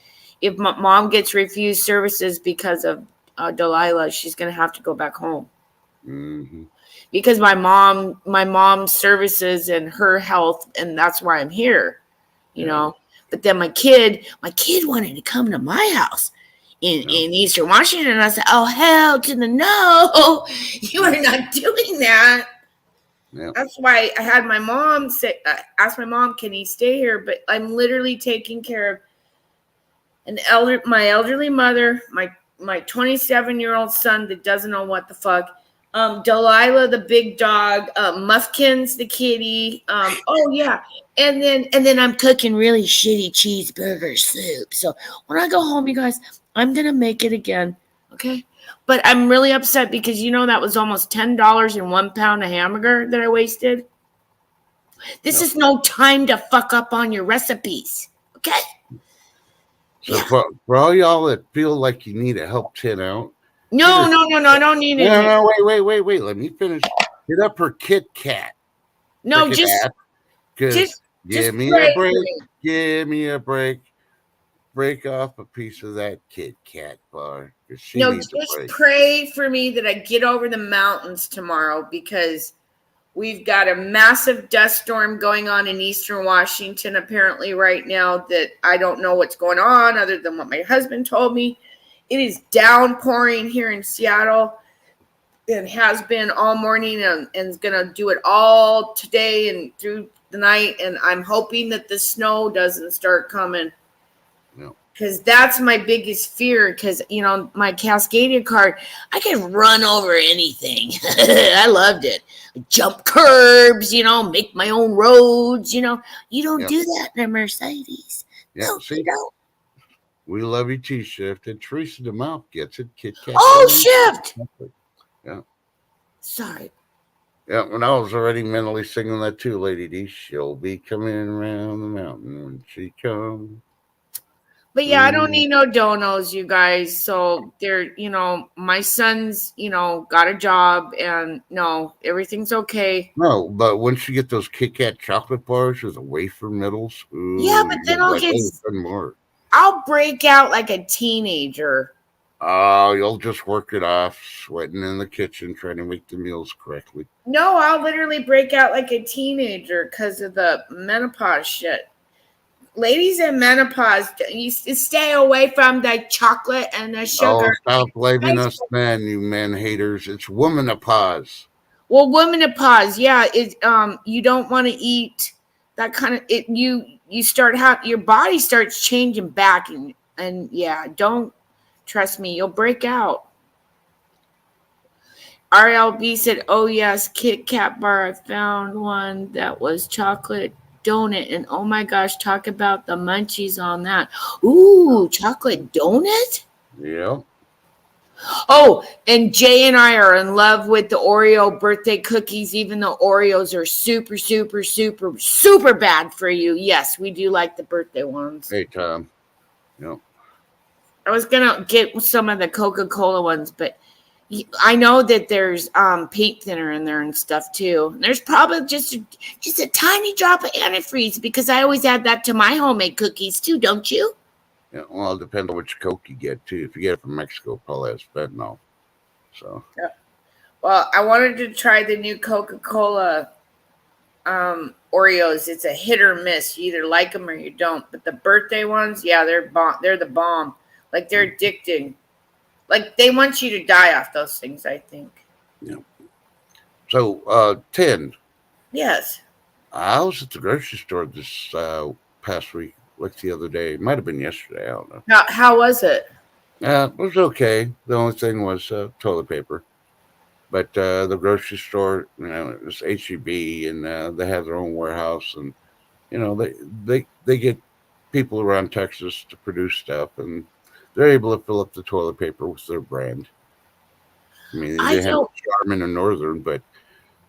if my mom gets refused services because of Delilah, she's going to have to go back home. Mm-hmm. Because my mom's services and her health, and that's why I'm here, you know. But then my kid wanted to come to my house in Eastern Washington. And I said, oh, hell to the no. You are not doing that. Yep. That's why I had my mom say, ask my mom, can he stay here? But I'm literally taking care of my elderly mother, my 27-year-old son that doesn't know what the fuck, Delilah the big dog, Muffkins the kitty, and then I'm cooking really shitty cheeseburger soup. So when I go home, you guys, I'm gonna make it again, okay? But I'm really upset because that was almost $10 in 1 pound of hamburger that I wasted. This is no time to fuck up on your recipes, okay? So for all y'all that feel like you need a help tin out. No, I don't need it. No, wait. Let me finish. Hit up her Kit Kat. No, just give me a break. Give me a break. Break off a piece of that Kit Kat bar. Just pray for me that I get over the mountains tomorrow because we've got a massive dust storm going on in Eastern Washington apparently right now that I don't know what's going on other than what my husband told me. It is downpouring here in Seattle and has been all morning and is going to do it all today and through the night. And I'm hoping that the snow doesn't start coming. Because that's my biggest fear because, my Cascadia card, I can run over anything. I loved it. Jump curbs, make my own roads, You don't do that in a Mercedes. Yeah, no, see, you don't. We love you, T-Shift. And Teresa DeMouth gets it. Kit Kat. Oh, Shift! Yeah. Sorry. Yeah, when I was already mentally singing that too, Lady D, she'll be coming around the mountain when she comes. But yeah, I don't need no donos, you guys. So they're, my son's, got a job and no, everything's okay. No, but once you get those Kit Kat chocolate bars with a wafer middles, yeah, but then I'll break out like a teenager. Oh, you'll just work it off, sweating in the kitchen, trying to make the meals correctly. No, I'll literally break out like a teenager because of the menopause shit. Ladies in menopause, you stay away from the chocolate and the sugar. Oh, stop blaming us men, you men haters. It's womanopause. Well, womenopause, yeah, you don't want to eat that kind of it. You start your body starts changing back, and yeah, don't trust me, you'll break out. RLB said, "Oh yes, Kit Kat bar. I found one that was chocolate donut, and oh my gosh, talk about the munchies on that. Ooh, chocolate donut." Yep. Oh, and Jay and I are in love with the Oreo birthday cookies, even though Oreos are super, super, super, super bad for you. Yes, we do like the birthday ones. Hey, Tom. Yep. I was gonna get some of the Coca-Cola ones, but I know that there's paint thinner in there and stuff too. There's probably just a tiny drop of antifreeze because I always add that to my homemade cookies too, don't you? Yeah, well, it depends on which Coke you get, too. If you get it from Mexico, it probably has fentanyl. So. Yeah. Well, I wanted to try the new Coca-Cola Oreos. It's a hit or miss. You either like them or you don't. But the birthday ones, yeah, they're the bomb. Like they're addicting. Like they want you to die off those things, I think. Yeah. So, 10. Yes. I was at the grocery store this past week, like the other day. It might have been yesterday. I don't know. How was it? It was okay. The only thing was toilet paper. But the grocery store, it was HEB, and they have their own warehouse, and they get people around Texas to produce stuff, and they're able to fill up the toilet paper with their brand. I mean, they I didn't have don't. Charmin or Northern, but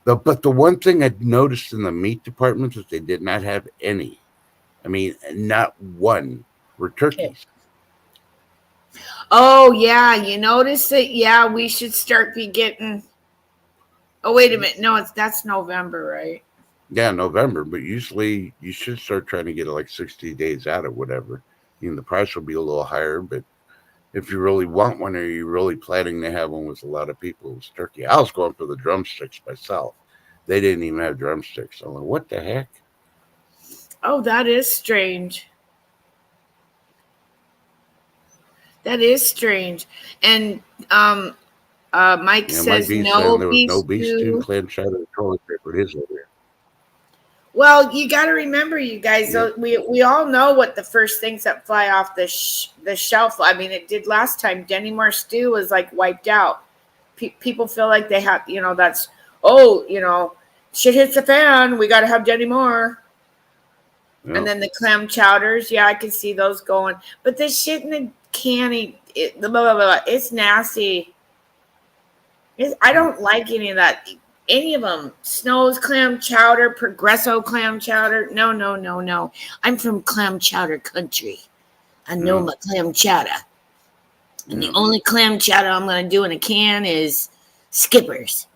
the one thing I noticed in the meat department is they did not have any. I mean, not one were Okay. turkeys. Oh yeah, you notice it? Yeah, we should start be getting. Oh wait a minute, no, that's November, right? Yeah, November, but usually you should start trying to get it like 60 days out or whatever. The price will be a little higher, but if you really want one or you're really planning to have one with a lot of people, it's turkey. I was going for the drumsticks myself. They didn't even have drumsticks. I'm like, what the heck? Oh, that is strange. That is strange. And Mike Yeah, my says B saying no there was beef no beef stew, stew. clam chowder, toilet paper. It is over here. Well, you got to remember, you guys. Yep. We all know what the first things that fly off the shelf. I mean, it did last time. Denny Moore stew was like wiped out. People feel like they have, that's shit hits the fan. We got to have Denny Moore. And Yep. then the clam chowders, yeah, I can see those going. But this shit in the can, it's nasty. I don't like any of that. Any of them. Snow's clam chowder, Progresso clam chowder. No, no, no, no. I'm from clam chowder country. I know Yep. my clam chowder. And the Yep. only clam chowder I'm going to do in a can is Skipper's.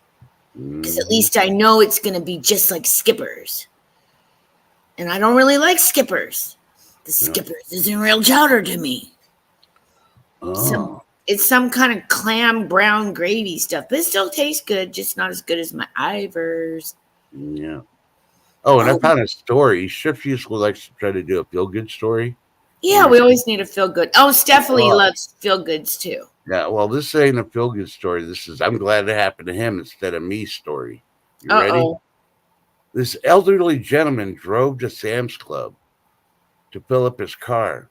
Because at Mm-hmm. least I know it's going to be just like Skipper's. And I don't really like Skipper's. The Yep. Skipper's isn't real chowder to me. Oh. It's some kind of clam brown gravy stuff, but it still tastes good, just not as good as my Ivers. Yeah. Oh, and I Oh, found a story. Chef usually likes to try to do a feel good story. yeah, we always need to feel good. Oh, Stephanie Oh, loves feel goods too. yeah. Well, this ain't a feel good story. This is I'm glad it happened to him instead of me story. You ready? Uh-oh. This elderly gentleman drove to Sam's Club to fill up his car.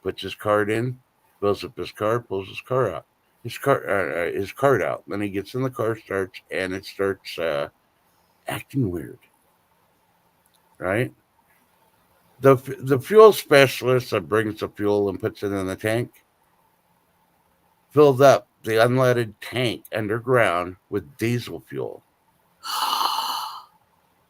Puts his card in, fills up his car, pulls his car out. His card out. Then he gets in the car, starts, and it starts acting weird. Right? The fuel specialist that brings the fuel and puts it in the tank filled up the unleaded tank underground with diesel fuel.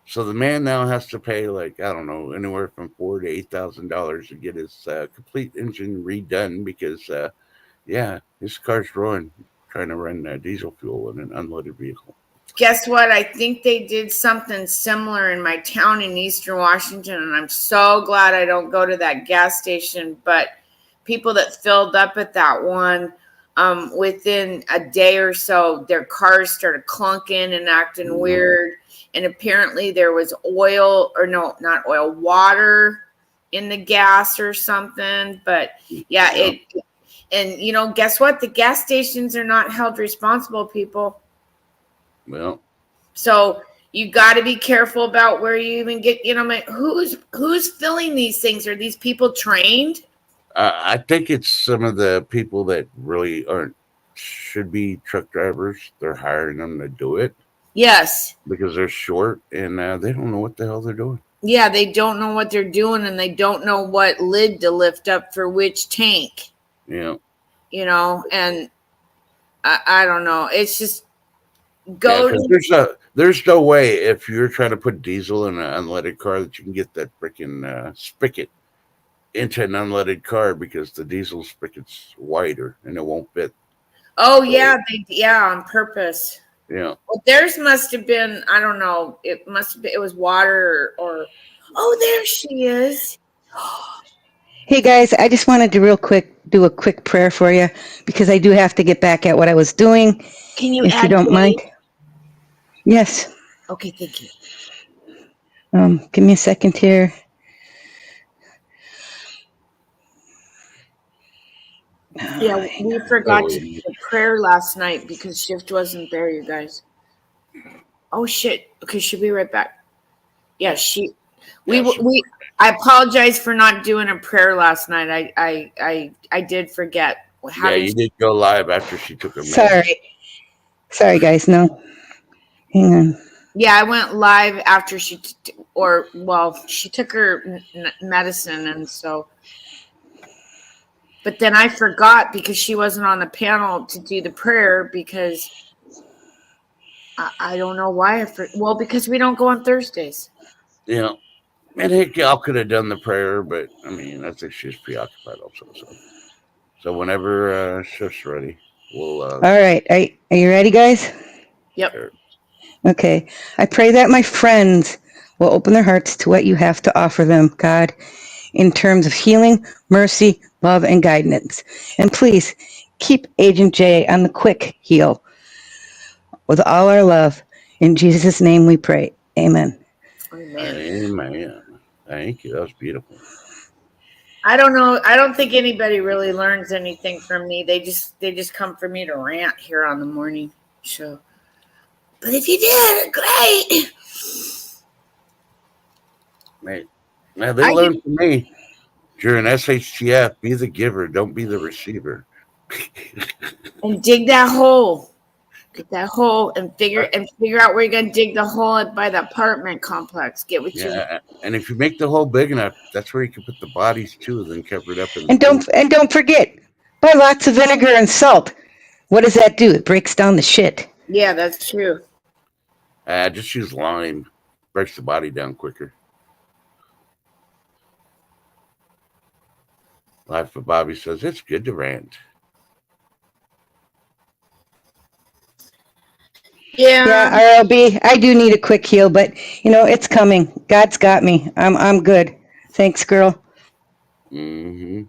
So the man now has to pay like I don't know anywhere from $4,000 to $8,000 to get his complete engine redone because yeah, his car's ruined trying to run diesel fuel in an unloaded vehicle. Guess what? I think they did something similar in my town in Eastern Washington, and I'm so glad I don't go to that gas station. But people that filled up at that one, within a day or so, their cars started clunking and acting weird. And apparently there was oil, or no, not oil, water in the gas or something. But yeah, and guess what? The gas stations are not held responsible, people. Well, so you got to be careful about where you even get, who's filling these things? Are these people trained? I think it's some of the people that really should be truck drivers. They're hiring them to do it. Yes. Because they're short and they don't know what the hell they're doing. Yeah, they don't know what they're doing, and they don't know what lid to lift up for which tank. Yeah. And I don't know. It's just there's no way if you're trying to put diesel in an unleaded car that you can get that freaking spigot into an unleaded car, because the diesel spigot's wider and it won't fit. Oh yeah, on purpose. Yeah. Well, theirs must have been, I don't know. It was water or oh, there she is. Hey guys, I just wanted to do a quick prayer for you, because I do have to get back at what I was doing. Can you if you don't mind? Yes. Okay, thank you. Give me a second here. Yeah, we forgot to do the prayer last night because Shift wasn't there, you guys. Oh shit. Okay, she'll be right back. Yeah, I apologize for not doing a prayer last night. I did forget. You did go live after she took her medicine. Sorry guys, no. Hang on. Yeah, I went live after she took her medicine, and so. But then I forgot because she wasn't on the panel to do the prayer, because I don't know why. Because we don't go on Thursdays. Yeah. And hey, Gal could have done the prayer, but I mean, I think she's preoccupied also. So whenever Shift's ready, we'll. All right. Are you ready, guys? Yep. Sure. Okay. I pray that my friends will open their hearts to what you have to offer them, God, in terms of healing, mercy, love, and guidance. And please keep Agent J on the quick heel. With all our love, in Jesus' name we pray. Amen. Amen. Thank you. That was beautiful. I don't know. I don't think anybody really learns anything from me. They just come for me to rant here on the morning show. But if you did, great. Mate. Now they learned from me during SHTF, be the giver, don't be the receiver. And dig that hole. Get that hole and figure out where you're gonna dig the hole by the apartment complex. Get what you. And if you make the hole big enough, that's where you can put the bodies too. Then cover it up. And don't forget, buy lots of vinegar and salt. What does that do? It breaks down the shit. Yeah, that's true. Just use lime. Breaks the body down quicker. Life of Bobby says it's good to rant. Yeah, RLB, I do need a quick heal, but it's coming. God's got me. I'm good. Thanks, girl. Mm-hmm.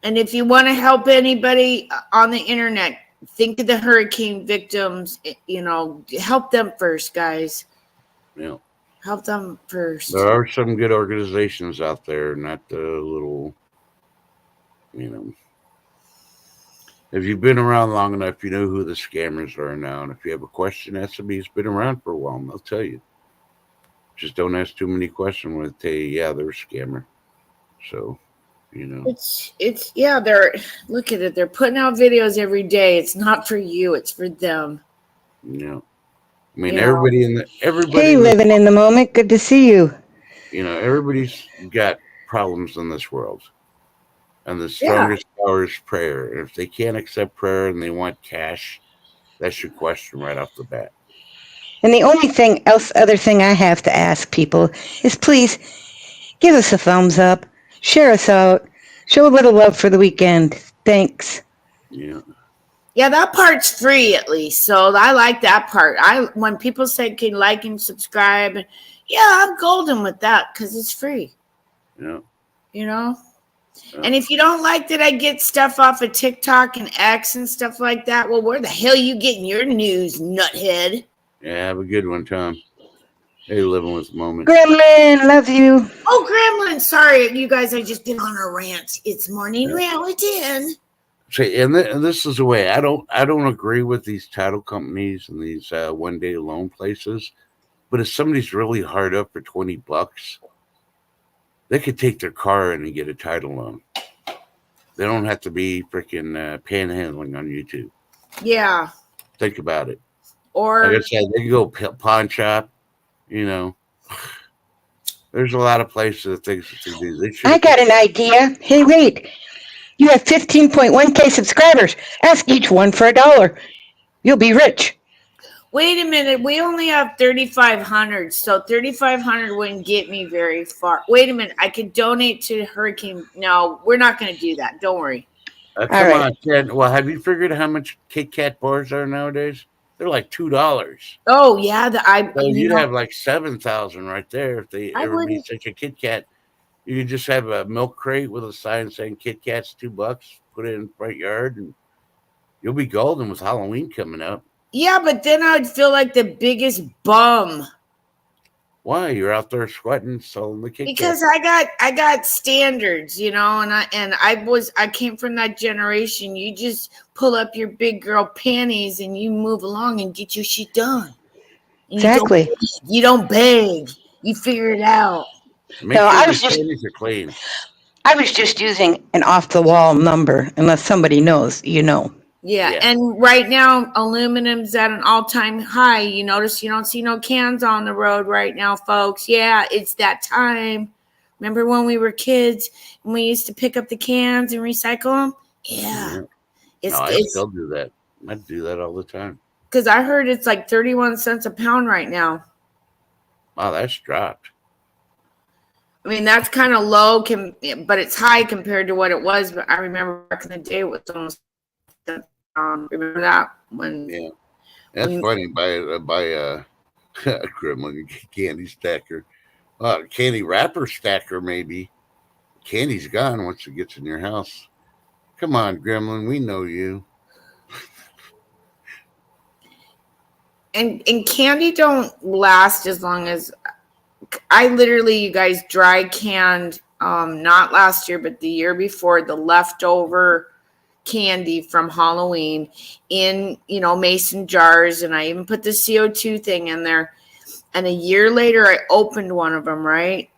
And if you want to help anybody on the internet, think of the hurricane victims. Help them first, guys. Yeah. Help them first. There are some good organizations out there, not the little, If you've been around long enough, you know who the scammers are now. And if you have a question, ask somebody who's been around for a while, and they'll tell you. Just don't ask too many questions when they tell you, yeah, they're a scammer. So, look at it. They're putting out videos every day. It's not for you. It's for them. Yeah. I mean, everybody. Hey, living in the moment. Good to see you. Everybody's got problems in this world. And the strongest power is prayer. And if they can't accept prayer and they want cash, that's your question right off the bat. And the only other thing I have to ask people is please give us a thumbs up, share us out, show a little love for the weekend. Thanks. Yeah. Yeah, that part's free at least. So I like that part. When people say can like and subscribe, I'm golden with that because it's free. Yeah. And if you don't like that I get stuff off of TikTok and X and stuff like that, well, where the hell you getting your news, nuthead? Yeah, have a good one, Tom. Hey, living with the moment. Gremlin, love you. Oh, Gremlin, sorry, you guys, I just been on a rant. It's morning rant with Dan. See, and this is the way I don't agree with these title companies and these one-day loan places. But if somebody's really hard up for $20, they could take their car in and get a title loan. They don't have to be freaking panhandling on YouTube. Yeah. Think about it. Or like I said, they can go pawn shop. You know, there's a lot of places that things that they do. I got an idea. Hey, wait. You have 15.1K subscribers. Ask each one for $1. You'll be rich. wait a minute, we only have 3,500, so 3,500 wouldn't get me very far. Wait a minute, I could donate to Hurricane. No, we're not going to do that. Don't worry. Come on, Ted. Well, have you figured out how much Kit Kat bars are nowadays? They're like $2. Oh yeah, so you'd have like 7,000 right there if they ever be such a Kit Kat. You could just have a milk crate with a sign saying Kit Kat's $2. Put it in the front yard, and you'll be golden with Halloween coming up. Yeah, but then I'd feel like the biggest bum. Why? You're out there sweating, selling the Kit Kat. Because I got standards, you know, and I came from that generation. You just pull up your big girl panties and you move along and get your shit done. And exactly. You don't beg. You figure it out. Make sure your panties are clean. I was just using an off-the-wall number. Unless somebody knows, you know. Yeah, and right now, aluminum's at an all-time high. You notice you don't see no cans on the road right now, folks. Yeah, it's that time. Remember when we were kids and we used to pick up the cans and recycle them? Yeah. I still do that. I do that all the time. Because I heard it's like 31 cents a pound right now. Wow, that's dropped. I mean, that's kind of low, but it's high compared to what it was. But I remember back in the day, it was almost... remember that when? Yeah, that's funny. Buy a Gremlin candy stacker, candy wrapper stacker maybe. Candy's gone once it gets in your house. Come on, Gremlin, we know you. And candy don't last as long as I literally, you guys, dry canned. Not last year, but the year before, the leftover candy from Halloween in, mason jars, and I even put the CO2 thing in there. And a year later, I opened one of them, right?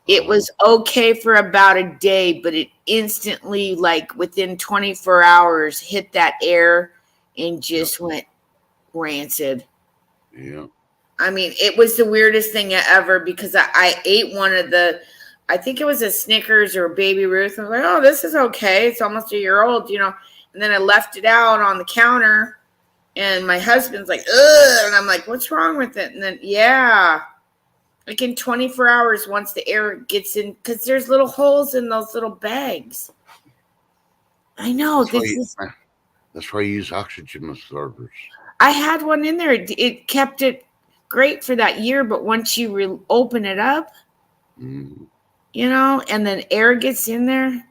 It was okay for about a day, but it instantly, like within 24 hours, hit that air and just went rancid. Yeah. I mean, it was the weirdest thing ever because I ate one of I think it was a Snickers or a Baby Ruth. I was like, oh, this is okay. It's almost a year old, And then I left it out on the counter, and my husband's like, ugh. And I'm like, what's wrong with it? And then, like in 24 hours, once the air gets in, because there's little holes in those little bags. I know. That's why you use oxygen absorbers. I had one in there. It kept it great for that year, but once you open it up, and then air gets in there.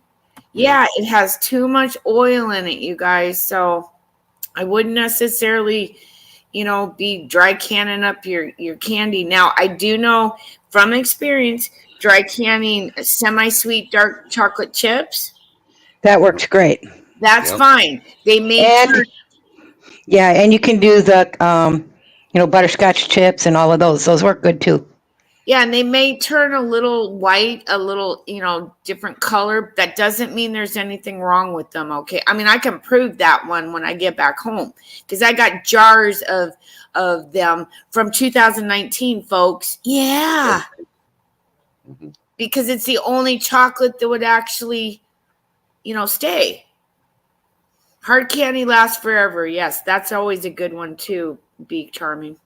Yeah, it has too much oil in it, you guys. So I wouldn't necessarily, be dry canning up your candy. Now, I do know from experience, dry canning semi-sweet dark chocolate chips. That works great. That's fine. They make and you can do the butterscotch chips and all of those. Those work good too. Yeah, and they may turn a little white, a little, different color. That doesn't mean there's anything wrong with them, okay? I mean, I can prove that one when I get back home because I got jars of them from 2019, folks. Yeah. Because it's the only chocolate that would actually, stay. Hard candy lasts forever. Yes, that's always a good one too, Be Charming.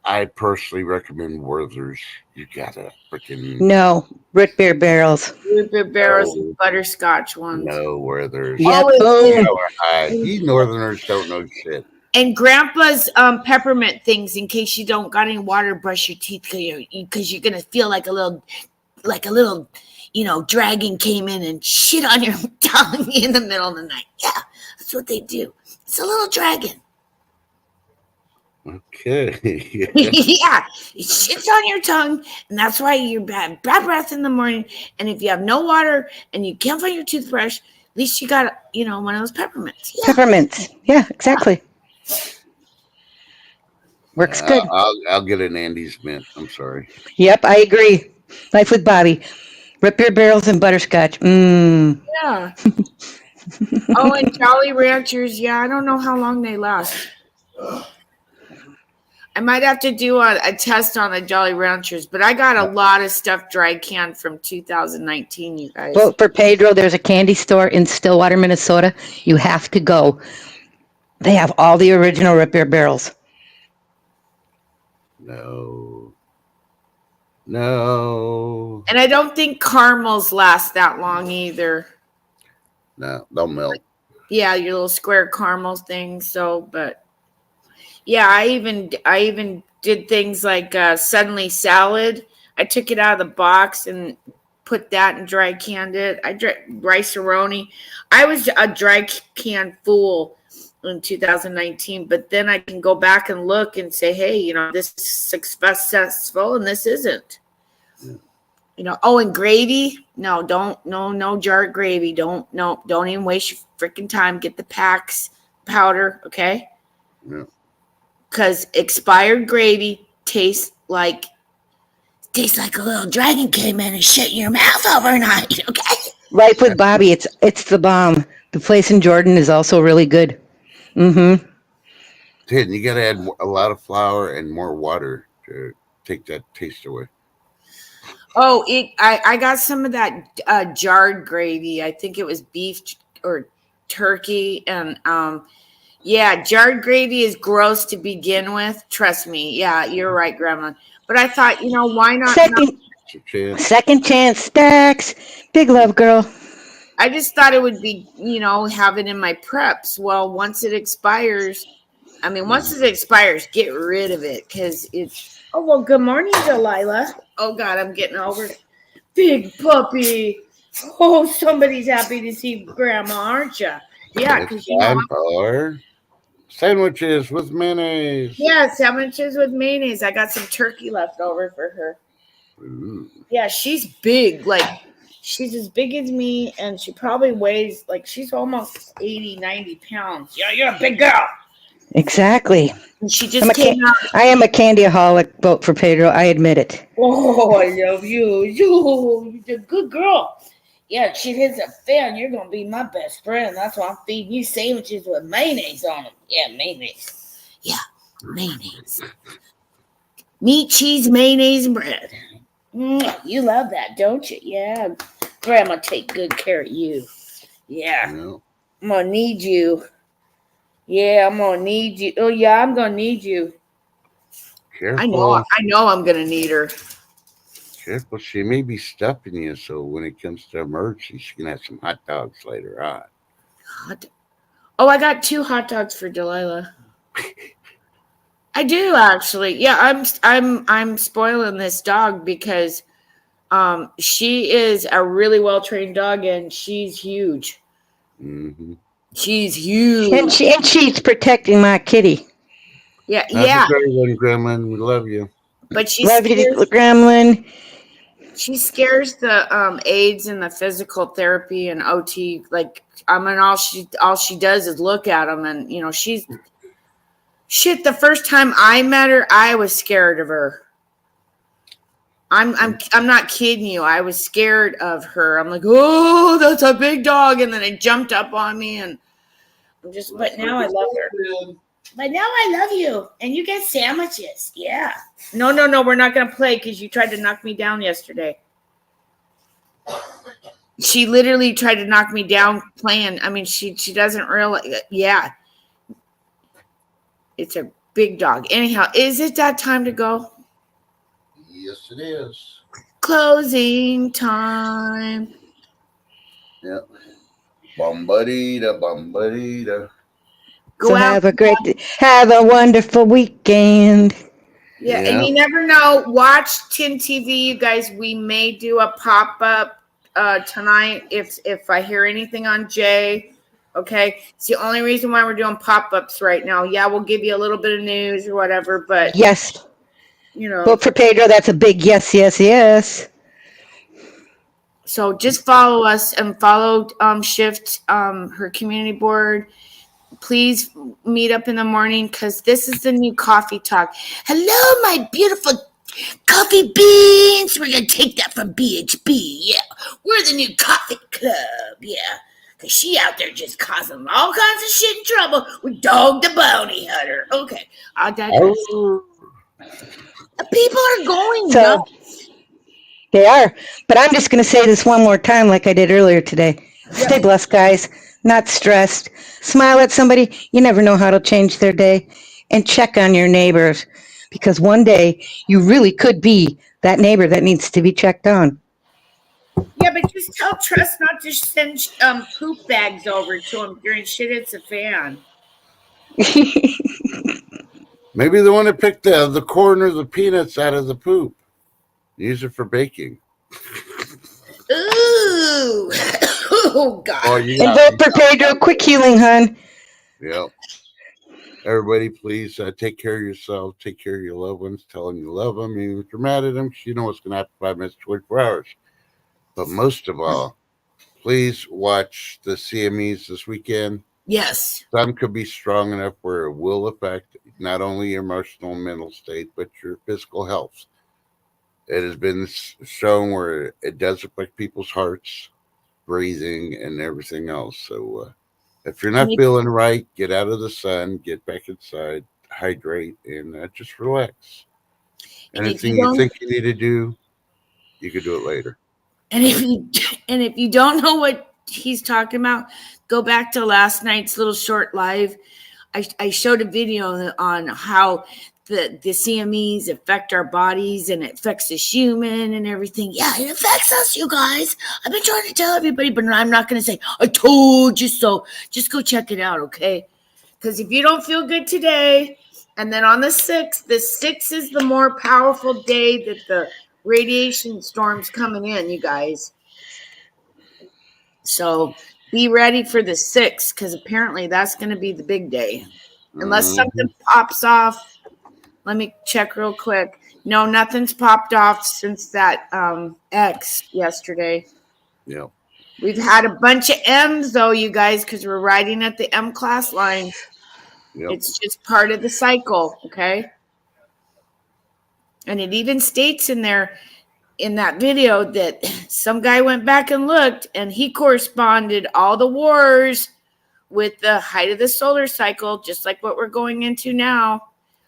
I personally recommend Werther's. You gotta freaking... No, root beer barrels. Root beer barrels and butterscotch ones. No, Werther's. Yeah, You Northerners don't know shit. And Grandpa's peppermint things, in case you don't got any water, brush your teeth because you're gonna feel like a little, dragon came in and shit on your tongue in the middle of the night. Yeah, that's what they do. It's a little dragon. Okay. Yeah, it shits on your tongue, and that's why you're bad breath in the morning. And if you have no water and you can't find your toothbrush, at least you got, one of those peppermints. Yeah. Peppermints. Yeah, exactly. Works good. I'll get an Andes mint. I'm sorry. Yep, I agree. Life with Bobby. Rip your barrels and butterscotch. Mmm. Yeah. Oh, and Jolly Ranchers. Yeah, I don't know how long they last. I might have to do a test on the Jolly Ranchers, but I got a lot of stuff dry canned from 2019, you guys. Vote for Pedro. There's a candy store in Stillwater, Minnesota. You have to go. They have all the original Rip Your Barrels. No. And I don't think caramels last that long either. No, they'll melt. Yeah, your little square caramel thing. So, but yeah, I even did things like suddenly salad. I took it out of the box and put that and dry canned it. I dry rice-a-roni. I was a dry can fool in 2019, but then I can go back and look and say, hey, this is successful and this isn't. Oh, and gravy. No, no jar gravy. Don't even waste your freaking time. Get the packs powder, okay? Yeah. Because expired gravy tastes like a little dragon came in and shit in your mouth overnight, okay? Life with Bobby. It's the bomb. The place in Jordan is also really good. Mm-hmm. Ted, you got to add a lot of flour and more water to take that taste away. Oh, I got some of that jarred gravy. I think it was beef or turkey. And yeah, jarred gravy is gross to begin with. Trust me. Yeah, you're right, Grandma. But I thought, why not? Second chance stacks. Big love, girl. I just thought it would be, have it in my preps. Well, once it expires, get rid of it because it's. Oh, well, good morning, Delilah. Oh, God, I'm getting over it. Big puppy. Oh, somebody's happy to see Grandma, aren't you? Yeah, because for sandwiches with mayonnaise. Yeah, sandwiches with mayonnaise. I got some turkey left over for her. Ooh. Yeah, she's big. She's as big as me, and she probably weighs, she's almost 80, 90 pounds. Yeah, you're a big girl. Exactly. And she just came out. I am a candyaholic. Vote for Pedro. I admit it. Oh, I love you. You're a good girl. Yeah, she hits a fan. You're going to be my best friend. That's why I'm feeding you sandwiches with mayonnaise on them. Yeah, mayonnaise. Yeah, mayonnaise. Meat, cheese, mayonnaise, and bread. You love that, don't you? Yeah. Grandma take good care of you. Yeah. No. I'm going to need you. Yeah, I'm going to need you. Oh, yeah, I'm going to need you. Careful. I know I'm going to need her. Careful. She may be stuffing you, so when it comes to emergency, she can have some hot dogs later on. Oh, I got 2 hot dogs for Delilah. I do actually. Yeah, I'm spoiling this dog because she is a really well-trained dog and she's huge. Mm-hmm. She's huge. And she's protecting my kitty. Yeah, That's yeah. a great one, Grandma. We love you. But she love you, Gremlin. She scares the aides and the physical therapy and OT. All she does is look at them, and she's shit. The first time I met her, I was scared of her. I'm not kidding you. I was scared of her. I'm like, oh, that's a big dog, and then it jumped up on me, and but now I love her. But now I love you, and you get sandwiches. Yeah. No, we're not going to play because you tried to knock me down yesterday. She literally tried to knock me down playing. I mean, she doesn't realize. Yeah. It's a big dog. Anyhow, is it that time to go? Yes, it is. Closing time. Yep. Bombadita. So have a wonderful weekend. Yeah, and you never know. Watch Tin TV, you guys. We may do a pop-up tonight if I hear anything on Jay. Okay, it's the only reason why we're doing pop-ups right now. Yeah, we'll give you a little bit of news or whatever, but Yes. you know. Vote for Pedro. That's a big yes, yes, yes. So just follow us and follow Shift, her community board. Please meet up in the morning because this is the new coffee talk. Hello, my beautiful coffee beans. We're gonna take that from BHB. Yeah, we're the new coffee club. Yeah, because she out there just causing all kinds of shit and trouble with Dog the Bounty Hunter. Okay, I digress. People are going nuts. They are. But I'm just going to say this one more time like I did earlier today. Stay blessed, guys. Not stressed. Smile at somebody. You never know how to change their day. And check on your neighbors. Because one day you really could be that neighbor that needs to be checked on. Yeah, but just tell Trust not to send poop bags over to him during shit hits a fan. Maybe they want to pick the corn or the peanuts out of the poop. Use it for baking. Ooh. Oh, God. Oh, and vote for Pedro. Quick healing, hon. Yep. Everybody, please take care of yourself. Take care of your loved ones. Tell them you love them. Even if you're mad at them, you know what's going to happen 5 minutes, 24 hours. But most of all, please watch the CMEs this weekend. Yes. Some could be strong enough where it will affect not only your emotional and mental state, but your physical health. It has been shown where it does affect people's hearts, breathing, and everything else. So if you're not feeling right, get out of the sun, get back inside, hydrate, and just relax. Anything you think you need to do, you can do it later. And if you don't know what he's talking about, go back to last night's little short live. I showed a video on how the CMEs affect our bodies and it affects the human and everything. Yeah, it affects us, you guys. I've been trying to tell everybody, but I'm not going to say, I told you so. Just go check it out, okay? Because if you don't feel good today, and then on the 6th is the more powerful day that the radiation storm's coming in, you guys. So be ready for the 6th because apparently that's going to be the big day. Unless something pops off. Let me check real quick. No, nothing's popped off since that X yesterday. Yeah. We've had a bunch of M's, though, you guys, because we're riding at the M class line. Yep. It's just part of the cycle, okay? And it even states in there, in that video, that some guy went back and looked, and he corresponded all the wars with the height of the solar cycle, just like what we're going into now.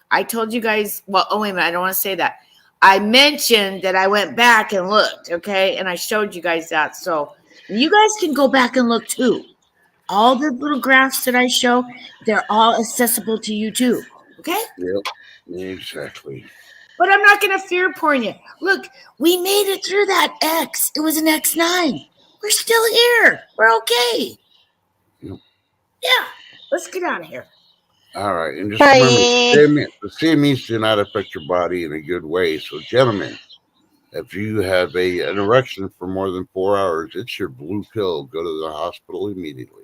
I told you guys, well, oh, wait a minute, I don't want to say that. I mentioned that I went back and looked, okay? And I showed you guys that. So you guys can go back and look too. All the little graphs that I show, they're all accessible to you too, okay? Yep, exactly. But I'm not going to fear porn you. Look, we made it through that X. It was an X9. We're still here. We're okay. Yep. Yeah, let's get out of here. All right, and just remember, the CMEs do not affect your body in a good way. So, gentlemen, if you have an erection for more than 4 hours, it's your blue pill. Go to the hospital immediately.